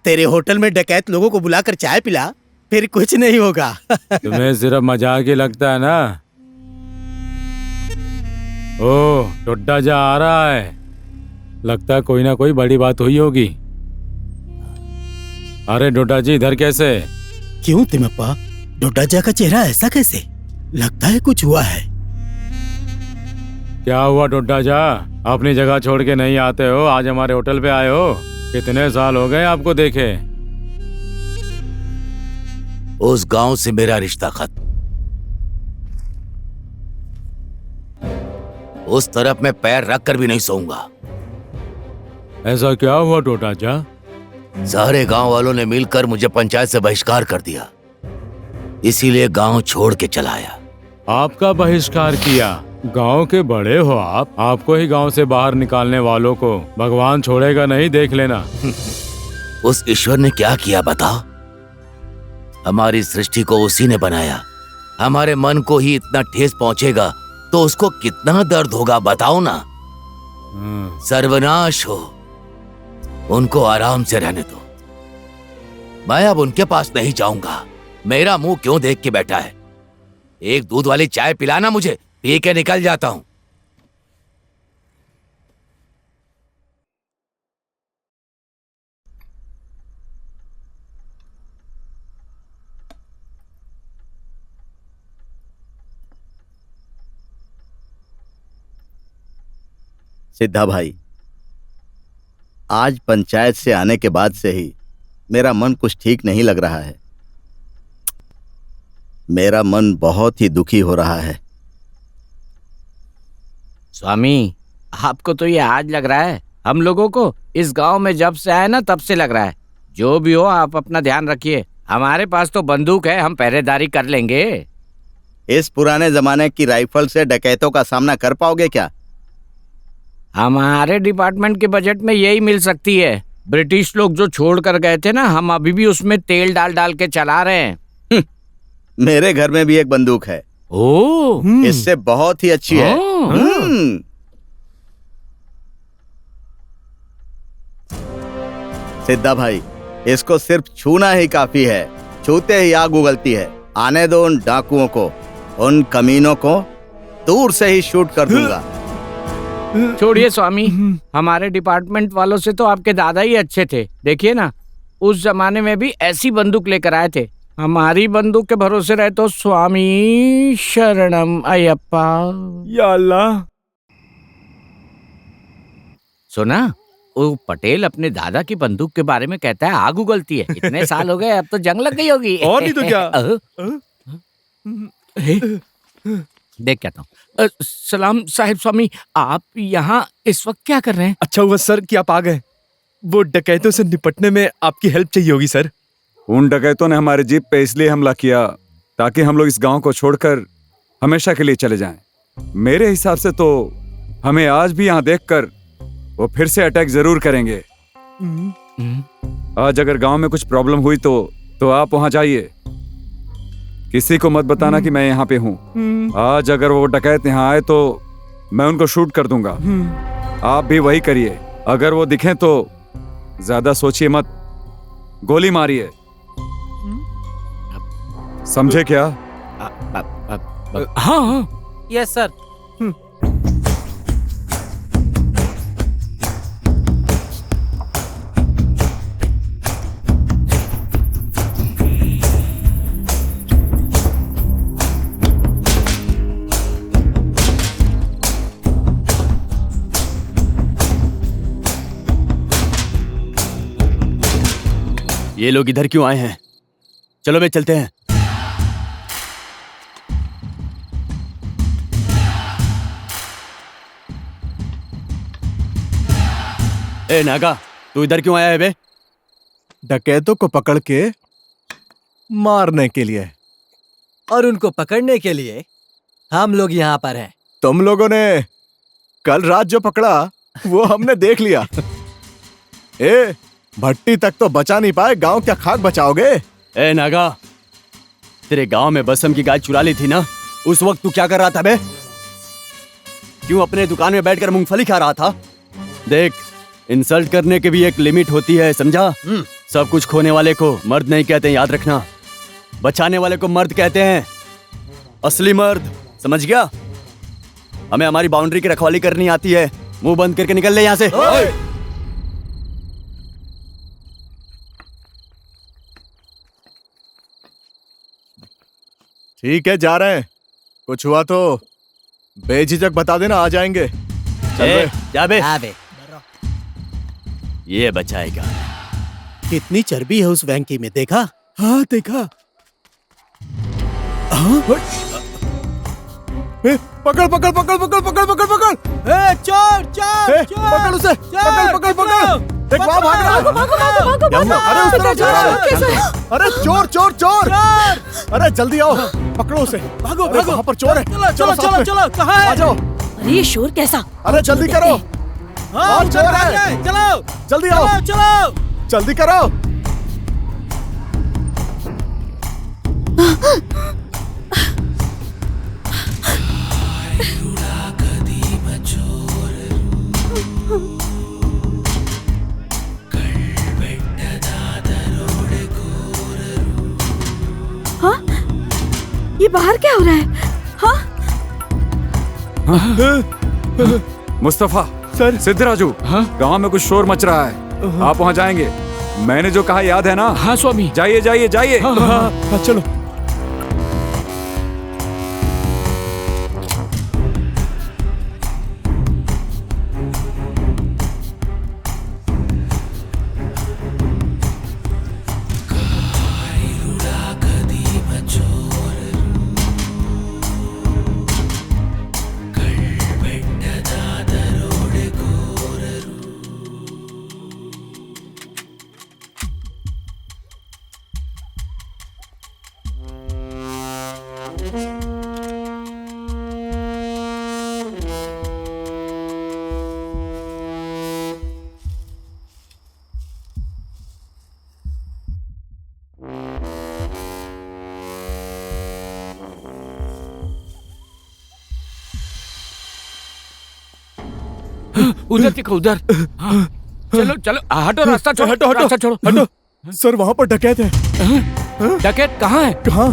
तेरे होटल में डकैत लोगों को बुलाकर चाय पिला, फिर कुछ नहीं होगा। तुम्हें सिर्फ मजाक ही लगता है ना? ओह, टोड्डा जा आ रहा है। लगता है कोई ना कोई बड़ी बात हुई होगी। अरे डोडा जी, इधर कैसे? क्यों तिमप्पा, डोडाजा का चेहरा ऐसा कैसे? लगता है कुछ हुआ है। क्या हुआ डोडा जा? अपनी जगह छोड़ के नहीं आते हो, आज हमारे होटल पे आए हो। कितने साल हो गए आपको देखे? उस गांव से मेरा रिश्ता खत्म। उस तरफ मैं पैर रख कर भी नहीं सोऊंगा। ऐसा क्या हुआ डोडा जा? सारे गांव वालों ने मिलकर मुझे पंचायत से बहिष्कार कर दिया, इसीलिए गांव छोड़ के चला आया। आपका बहिष्कार किया? गांव के बड़े हो आप, आपको ही गांव से बाहर निकालने वालों को भगवान छोड़ेगा नहीं, देख लेना। उस ईश्वर ने क्या किया बताओ? हमारी सृष्टि को उसी ने बनाया। हमारे मन को ही इतना ठेस पहुंचेगा तो उसको कितना दर्द होगा बताओ ना। सर्वनाश हो, उनको आराम से रहने दो। मैं अब उनके पास नहीं जाऊंगा। मेरा मुंह क्यों देख के बैठा है? एक दूध वाली चाय पिलाना मुझे, पी के निकल जाता हूं। सिद्धा भाई, आज पंचायत से आने के बाद से ही मेरा मन कुछ ठीक नहीं लग रहा है। मेरा मन बहुत ही दुखी हो रहा है। स्वामी, आपको तो ये आज लग रहा है, हम लोगों को इस गांव में जब से आए ना तब से लग रहा है। जो भी हो, आप अपना ध्यान रखिए। हमारे पास तो बंदूक है, हम पहरेदारी कर लेंगे। इस पुराने जमाने की राइफल से डकैतों का सामना कर पाओगे क्या? हमारे डिपार्टमेंट के बजट में यही मिल सकती है। ब्रिटिश लोग जो छोड़ कर गए थे ना, हम अभी भी उसमें तेल डाल डाल के चला रहे हैं। मेरे घर में भी एक बंदूक है। ओह, इससे बहुत ही अच्छी है। सिद्धा भाई, इसको सिर्फ छूना ही काफी है। छूते ही आग उगलती है। आने दो उन डाकुओं को, उन कमीनों को दूर से ही शूट कर दूंगा। छोड़िए स्वामी, हमारे डिपार्टमेंट वालों से तो आपके दादा ही अच्छे थे। देखिए ना, उस जमाने में भी ऐसी बंदूक लेकर आए थे। हमारी बंदूक के भरोसे रहे तो स्वामी शरणम अयप्पा। या अल्लाह। सुना, वो पटेल अपने दादा की बंदूक के बारे में कहता है आग उगलती है। इतने साल हो गए, अब तो जंग लग गई होगी। और नहीं तो क्या। देख कहता हूँ। सलाम साहिब स्वामी, आप यहाँ इस वक्त क्या कर रहे हैं? अच्छा हुआ सर कि आप आ गए। वो डकैतों से निपटने में आपकी हेल्प चाहिए होगी सर। उन डकैतों ने हमारे जीप पे इसलिए हमला किया ताकि हम लोग इस गांव को छोड़कर हमेशा के लिए चले जाएं। मेरे हिसाब से तो हमें आज भी यहाँ देखकर वो फिर से अटैक जरूर करेंगे। आज अगर गांव में कुछ प्रॉब्लम हुई तो आप वहां जाइए। किसी को मत बताना कि मैं यहाँ पे हूँ। आज अगर वो डकैत यहाँ आए तो मैं उनको शूट कर दूंगा। आप भी वही करिए। अगर वो दिखें तो ज्यादा सोचिए मत, गोली मारिए। समझे क्या? हाँ। Yes sir. ये लोग इधर क्यों आए हैं? चलो बे चलते हैं। ए नागा, तू इधर क्यों आया है बे? डकैतों को पकड़ के मारने के लिए। और उनको पकड़ने के लिए हम लोग यहाँ पर हैं। तुम लोगों ने कल रात जो पकड़ा वो हमने देख लिया। ए, भट्टी तक तो बचा नहीं पाए, गांव क्या खाक बचाओगे? ए नागा, तेरे गांव में बसम की गाय चुरा ली थी ना, उस वक्त तू क्या कर रहा था बे? क्यों अपने दुकान में बैठकर मूंगफली खा रहा था? देख, इंसल्ट करने की भी एक लिमिट होती है, समझा? सब कुछ खोने वाले को मर्द नहीं कहते, याद रखना। बचाने वाले को मर्द कहते हैं, असली मर्द, समझ गया? हमें हमारी बाउंड्री की रखवाली करनी आती है। मुंह बंद करके निकल ले यहाँ से। ठीक है, जा रहे हैं। कुछ हुआ तो बेझिझक बता देना, आ जाएंगे। चल जा बे। ये बचाएगा। कितनी चर्बी है उस वैंकी में, देखा? हाँ देखा। पकड़ पकड़ पकड़ पकड़ पकड़ पकड़ पकड़। चोर चोर चोर, पकड़ उसे, पकड़ पकड़ पकड़। देख वहाँ भाग रहा है। भागो, भागो, भागो, भागो, भागो। अरे उस तरफ जा रहा है। अरे चोर चोर चोर। अरे जल्दी आओ, पकड़ो उसे। भागो भागो, वहाँ पर चोर है। चलो चलो चलो, कहाँ है? आ जाओ। अरे ये शोर कैसा? अरे जल्दी करो। हाँ चोर है। चलो जल्दी आओ, चलो जल्दी करो। हाँ? ये बाहर क्या हो रहा है? हाँ? मुस्तफा सर, सिद्धराजू, गांव में कुछ शोर मच रहा है। आप वहां जाएंगे? मैंने जो कहा याद है ना? हाँ स्वामी। जाइए जाइए जाइए। हाँ, चलो। उधर देखो, उधर। हाँ। चलो चलो, हटो, रास्ता छोड़ो, हटो हटो रास्ता छोड़ो। हटो। सर वहाँ पर डकैत है। डकैत कहाँ है? कहाँ?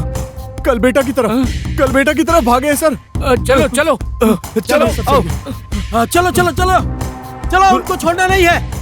कलबेटा की तरफ, कलबेटा की तरफ भागे हैं सर। चलो चलो चलो आओ। हाँ चलो चलो चलो चलो, उनको छोड़ना नहीं है।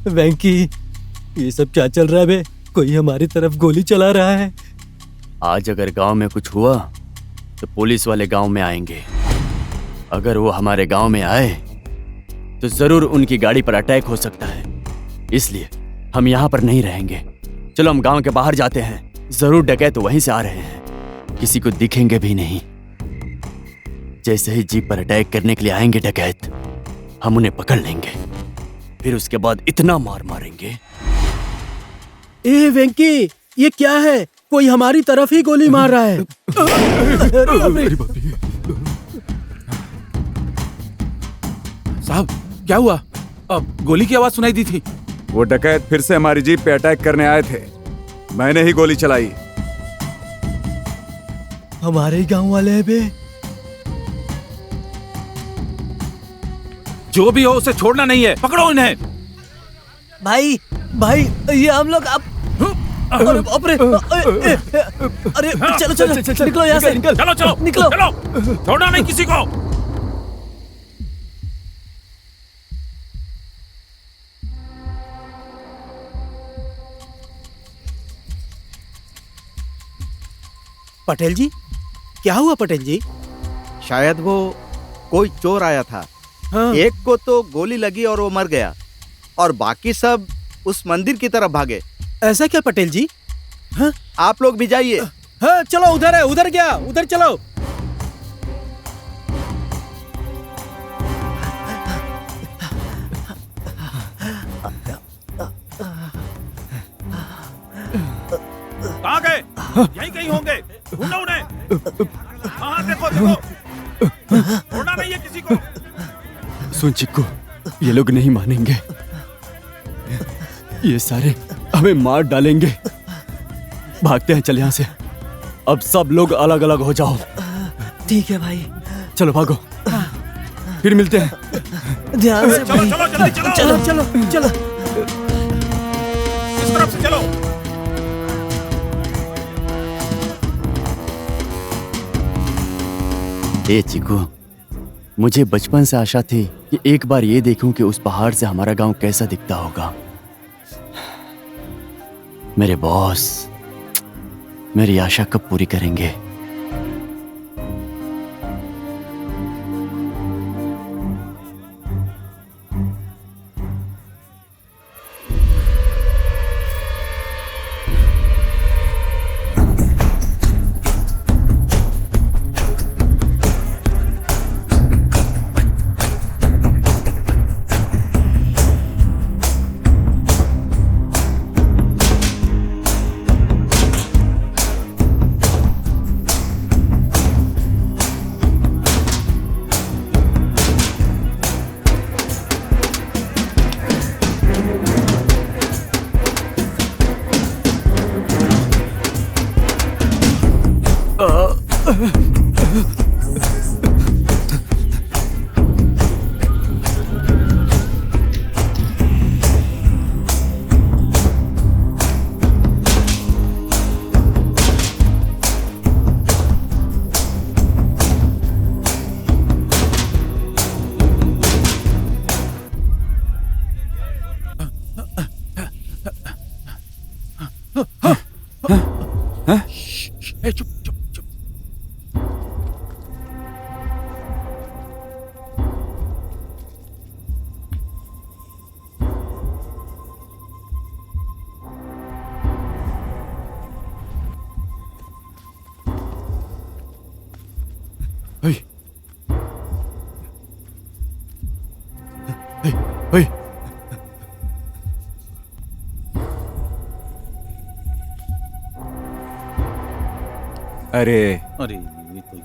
वैंकी, ये सब क्या चल रहा है बे? कोई हमारी तरफ गोली चला रहा है। आज अगर गांव में कुछ हुआ तो पुलिस वाले गांव में आएंगे। अगर वो हमारे गांव में आए तो जरूर उनकी गाड़ी पर अटैक हो सकता है, इसलिए हम यहाँ पर नहीं रहेंगे। चलो हम गांव के बाहर जाते हैं, जरूर डकैत वहीं से आ रहे हैं, किसी को दिखेंगे भी नहीं। जैसे ही जीप पर अटैक करने के लिए आएंगे डकैत, हम उन्हें पकड़ लेंगे, फिर उसके बाद इतना मार मारेंगे। ए वेंकी, ये क्या है? कोई हमारी तरफ ही गोली मार रहा है। साहब क्या हुआ? अब गोली की आवाज सुनाई दी थी। वो डकैत फिर से हमारी जीप पे अटैक करने आए थे, मैंने ही गोली चलाई। हमारे गांव वाले हैं बे। जो भी हो उसे छोड़ना नहीं है, पकड़ो इन्हें। भाई भाई ये हम लोग अब अरे बाप रे अरे चलो चलो निकलो यहाँ से। चलो चलो निकलो चलो, छोड़ना नहीं किसी को। पटेल जी, क्या हुआ पटेल जी? शायद वो कोई चोर आया था। हाँ। एक को तो गोली लगी और वो मर गया, और बाकी सब उस मंदिर की तरफ भागे। ऐसा क्या पटेल जी? हाँ? आप लोग भी जाइए। हाँ चलो, उधर है, उधर क्या, उधर चलो। कहाँ गए? यहीं कहीं होंगे, ढूंढो उन्हें। हाँ देखो देखो, छोड़ना नहीं है किसी को। सुन चिक्कू, ये लोग नहीं मानेंगे, ये सारे हमें मार डालेंगे। भागते हैं, चल यहाँ से। अब सब लोग अलग अलग हो जाओ। ठीक है भाई। चलो भागो, फिर मिलते हैं। ध्यान से चलो भाई। चलो जल्दी चलो चलो चलो चलो। इस तरफ से चलो। ए चिक्कू, मुझे बचपन से आशा थी कि एक बार ये देखूं कि उस पहाड़ से हमारा गांव कैसा दिखता होगा। मेरे बॉस मेरी आशा कब पूरी करेंगे? अरे अरे ये तो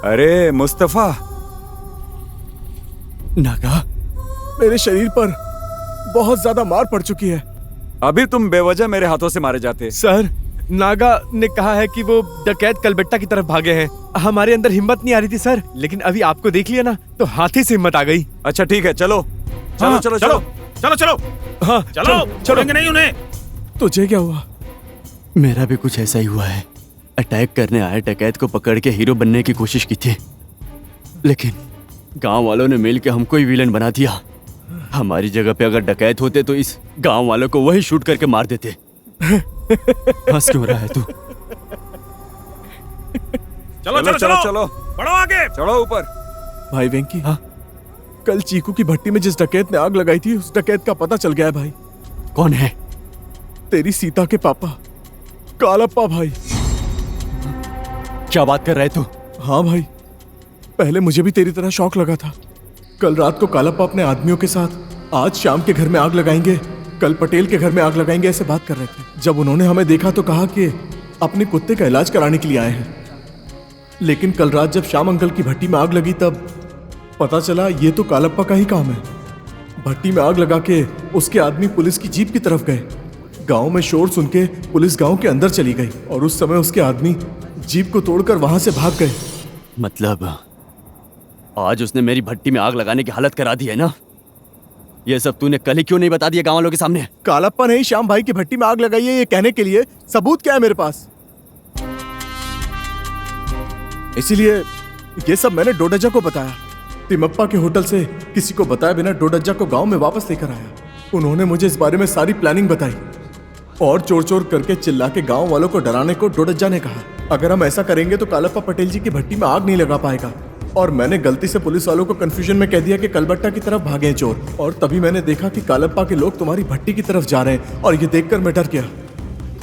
अरे मुस्तफा, नागा, मेरे शरीर पर बहुत ज्यादा मार पड़ चुकी है। अभी तुम बेवजह मेरे हाथों से मारे जाते। सर, नागा ने कहा है कि वो डकैत कलबेट्टा की तरफ भागे हैं। हमारे अंदर हिम्मत नहीं आ रही थी सर, लेकिन अभी आपको देख लिया ना तो हाथी से हिम्मत आ गई। अच्छा ठीक है, चलो चलो हाँ, चलो चलो चलो चलो हाँ चलो, छोड़ेंगे नहीं उन्हें। तुझे क्या हुआ? मेरा भी कुछ ऐसा ही हुआ है। अटैक करने आए डकैत को पकड़ के हीरो बनने की कोशिश की थी, लेकिन गांव वालों ने मिलकर हमको ही विलन बना दिया। हमारी जगह पे अगर डकैत होते तो इस गांव वालों को वही शूट करके मार देते। हंस क्यों रहा है तू? चलो चलो चलो चलो, बढ़ो आगे, चढ़ो ऊपर। भाई वेंकी, हाँ, कल चीकू की भट्टी में जिस डकैत ने आग लगाई थी, उस डकैत का पता चल गया है भाई। कौन है? तेरी सीता के पापा, कालप्पा भाई। क्या बात कर रहे तू? हाँ भाई, पहले मुझे भी तेरी तरह शौक लगा था। कल रात को कालप्पा अपने आदमियों के साथ आज शाम के घर में आग लगाएंगे, कल पटेल के घर में आग लगाएंगे, ऐसे बात कर रहे थे। जब उन्होंने हमें देखा तो कहा कि अपने कुत्ते का इलाज कराने के लिए आए हैं, लेकिन कल रात जब श्याम अंकल की भट्टी में आग लगी तब पता चला ये तो कालप्पा का ही काम है। भट्टी में आग लगा के उसके आदमी पुलिस की जीप की तरफ गए। गांव में शोर सुन के पुलिस गांव के अंदर चली गई और उस समय उसके आदमी जीप को तोड़कर वहां से भाग गए। मतलब आज उसने मेरी भट्टी में आग लगाने की हालत करा दी है ना? ये सब तूने कल ही क्यों नहीं बता दिया गांव वालों के सामने? कालप्पा ने ही श्याम भाई की भट्टी में आग लगाई है ये कहने के लिए सबूत क्या है मेरे पास? इसीलिए ये सब मैंने डोडजा को बताया। तिमप्पा के होटल से किसी को बताए बिना डोडजा को गांव में वापस लेकर आया। उन्होंने मुझे इस बारे में सारी प्लानिंग बताई और चोर चोर करके चिल्ला के गांव वालों को डराने को डोडजा ने कहा अगर हम ऐसा करेंगे तो कालप्पा पटेल जी की भट्टी में आग नहीं लगा पाएगा। और मैंने गलती से पुलिस वालों को कंफ्यूजन में कह दिया कि कलबट्टा की तरफ भागे चोर, और तभी मैंने देखा कि कालप्पा के लोग तुम्हारी भट्टी की तरफ जा रहे हैं और ये देखकर मैं डर गया।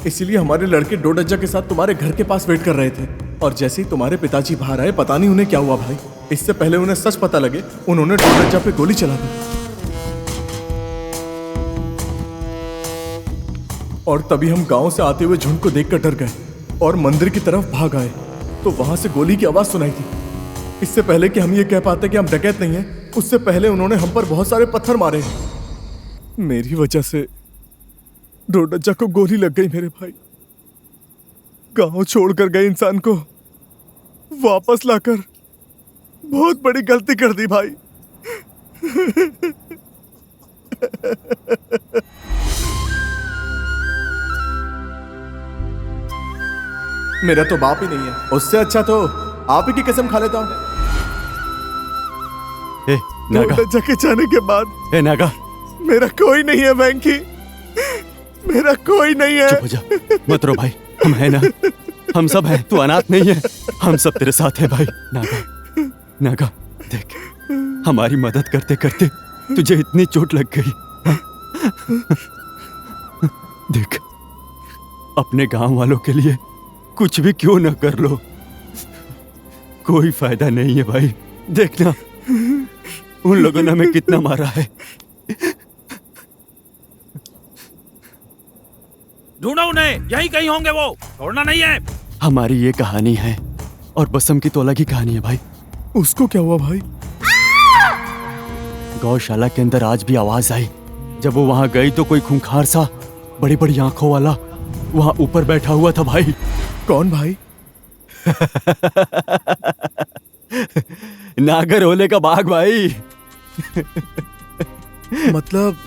इसीलिए हमारे लड़के डोडजा के साथ तुम्हारे घर के पास वेट कर रहे थे और जैसे ही तुम्हारे पिताजी बाहर आए पता नहीं उन्हें क्या हुआ भाई। इससे पहले उन्हें सच पता लगे उन्होंने डोडजा पे गोली चला दी और तभी हम गांव से आते हुए झुंड को देखकर डर गए और मंदिर की तरफ भाग आए तो वहां से गोली की आवाज सुनाई थी। इससे पहले कि हम ये कह पाते कि हम डकैत नहीं हैं, उससे पहले उन्होंने हम पर बहुत सारे पत्थर मारे। मेरी वजह से डोडजा को गोली लग गई। मेरे भाई गांव छोड़कर गए इंसान को वापस लाकर बहुत बड़ी गलती कर दी भाई। मेरा तो बाप ही नहीं है, उससे अच्छा तो आप ही की कसम खा लेता हूं। डोडजा के जाने के बाद नागा मेरा कोई नहीं है वेंकी, मेरा कोई नहीं है। चुप हो जा, मत रो भाई, हम हैं ना, हम सब हैं, तू अनाथ नहीं है, हम सब तेरे साथ हैं भाई। नागा नागा देख, हमारी मदद करते करते तुझे इतनी चोट लग गई। देख, अपने गांव वालों के लिए कुछ भी क्यों न कर लो, कोई फायदा नहीं है भाई। देखना उन लोगों ने हमें कितना मारा है। ढूंढो उन्हें, यहीं कहीं होंगे वो, छोड़ना नहीं है। हमारी ये कहानी है और बसम की तो अलग ही कहानी है भाई। उसको क्या हुआ भाई? गौशाला के अंदर आज भी आवाज आई। जब वो वहां गई तो कोई खूंखार सा बड़ी बड़ी आंखों वाला वहां ऊपर बैठा हुआ था भाई। कौन भाई? नागर होले का बाघ भाई। मतलब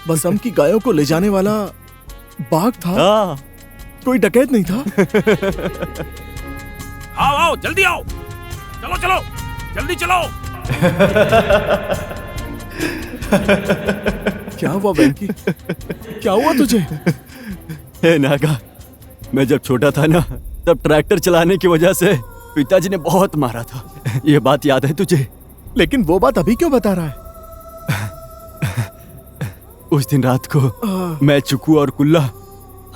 बसम की गायों को ले जाने वाला बाघ था? कोई डकैत नहीं था? आओ आओ जल्दी आओ, चलो चलो जल्दी चलो। क्या हुआ वेंकी, क्या हुआ तुझे? हे नागा, मैं जब छोटा था ना तब ट्रैक्टर चलाने की वजह से पिताजी ने बहुत मारा था। ये बात याद है तुझे? लेकिन वो बात अभी क्यों बता रहा है? उस दिन रात को मैं, चुकू और कुल्ला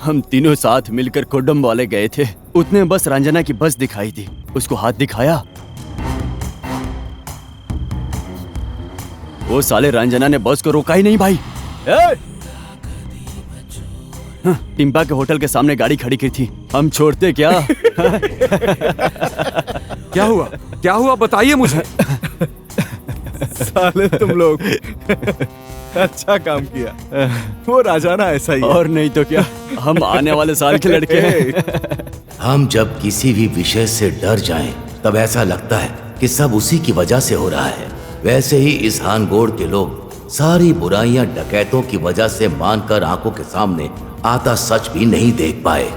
हम तीनों साथ मिलकर कोडम वाले गए थे। उतने बस रंजना की बस दिखाई दी, उसको हाथ दिखाया। वो साले रंजना ने बस को रोका ही नहीं भाई। टिम्पा के होटल के सामने गाड़ी खड़ी की थी, हम छोड़ते क्या? क्या हुआ, क्या हुआ बताइए मुझे। साले तुम लोग अच्छा काम किया, वो राजाना ऐसा ही है। और नहीं तो क्या, हम आने वाले साल के लड़के हैं। हम जब किसी भी विषय से डर जाएं, तब ऐसा लगता है कि सब उसी की वजह से हो रहा है। वैसे ही इस हानगोड़ के लोग सारी बुराइयां डकैतों की वजह से मानकर आंखों के सामने आता सच भी नहीं देख पाए।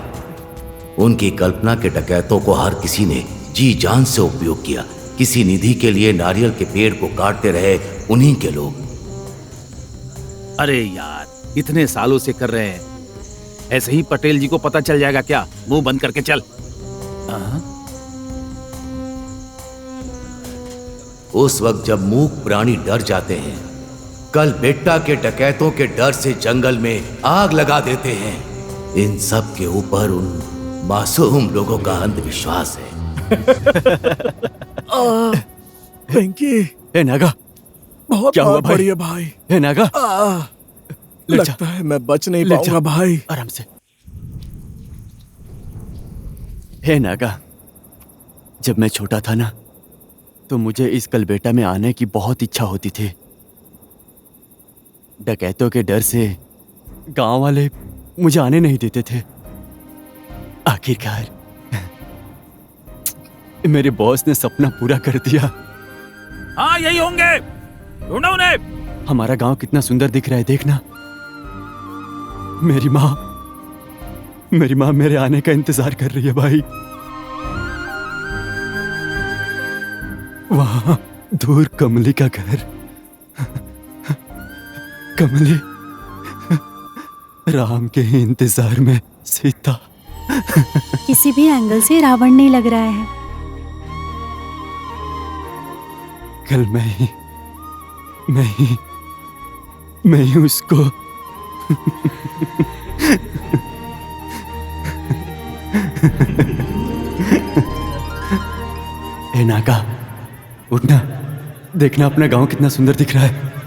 उनकी कल्पना के डकैतों को हर किसी ने जी जान से उपयोग किया। किसी निधि के लिए नारियल के पेड़ को काटते रहे उन्हीं के लोग। अरे यार, इतने सालों से कर रहे हैं, ऐसे ही पटेल जी को पता चल जाएगा क्या? मुंह बंद करके चल। उस वक्त जब मूक प्राणी डर जाते हैं, कल बेटा के डकैतों के डर से जंगल में आग लगा देते हैं। इन सब के ऊपर उन मासूम लोगों का अंधविश्वास है। ए नागा, बहुत क्या हुआ मार पड़ी है भाई? ए नागा, लगता है मैं बच नहीं पाऊंगा भाई। आराम से। हे नागा, जब मैं छोटा था ना तो मुझे इस कलबेटा में आने की बहुत इच्छा होती थी। डकैतों के डर से गांव वाले मुझे आने नहीं देते थे। आखिरकार मेरे बॉस ने सपना पूरा कर दिया। हाँ यही होंगे, ढूंढो उन्हें। हमारा गांव कितना सुंदर दिख रहा है, देखना। मेरी माँ मेरे आने का इंतजार कर रही है भाई। वहां दूर कमली का घर। कमली, राम के ही इंतजार में सीता। किसी भी एंगल से रावण नहीं लग रहा है। कल मैं ही उसको ए नागा, उठना, देखना अपना गांव कितना सुंदर दिख रहा है।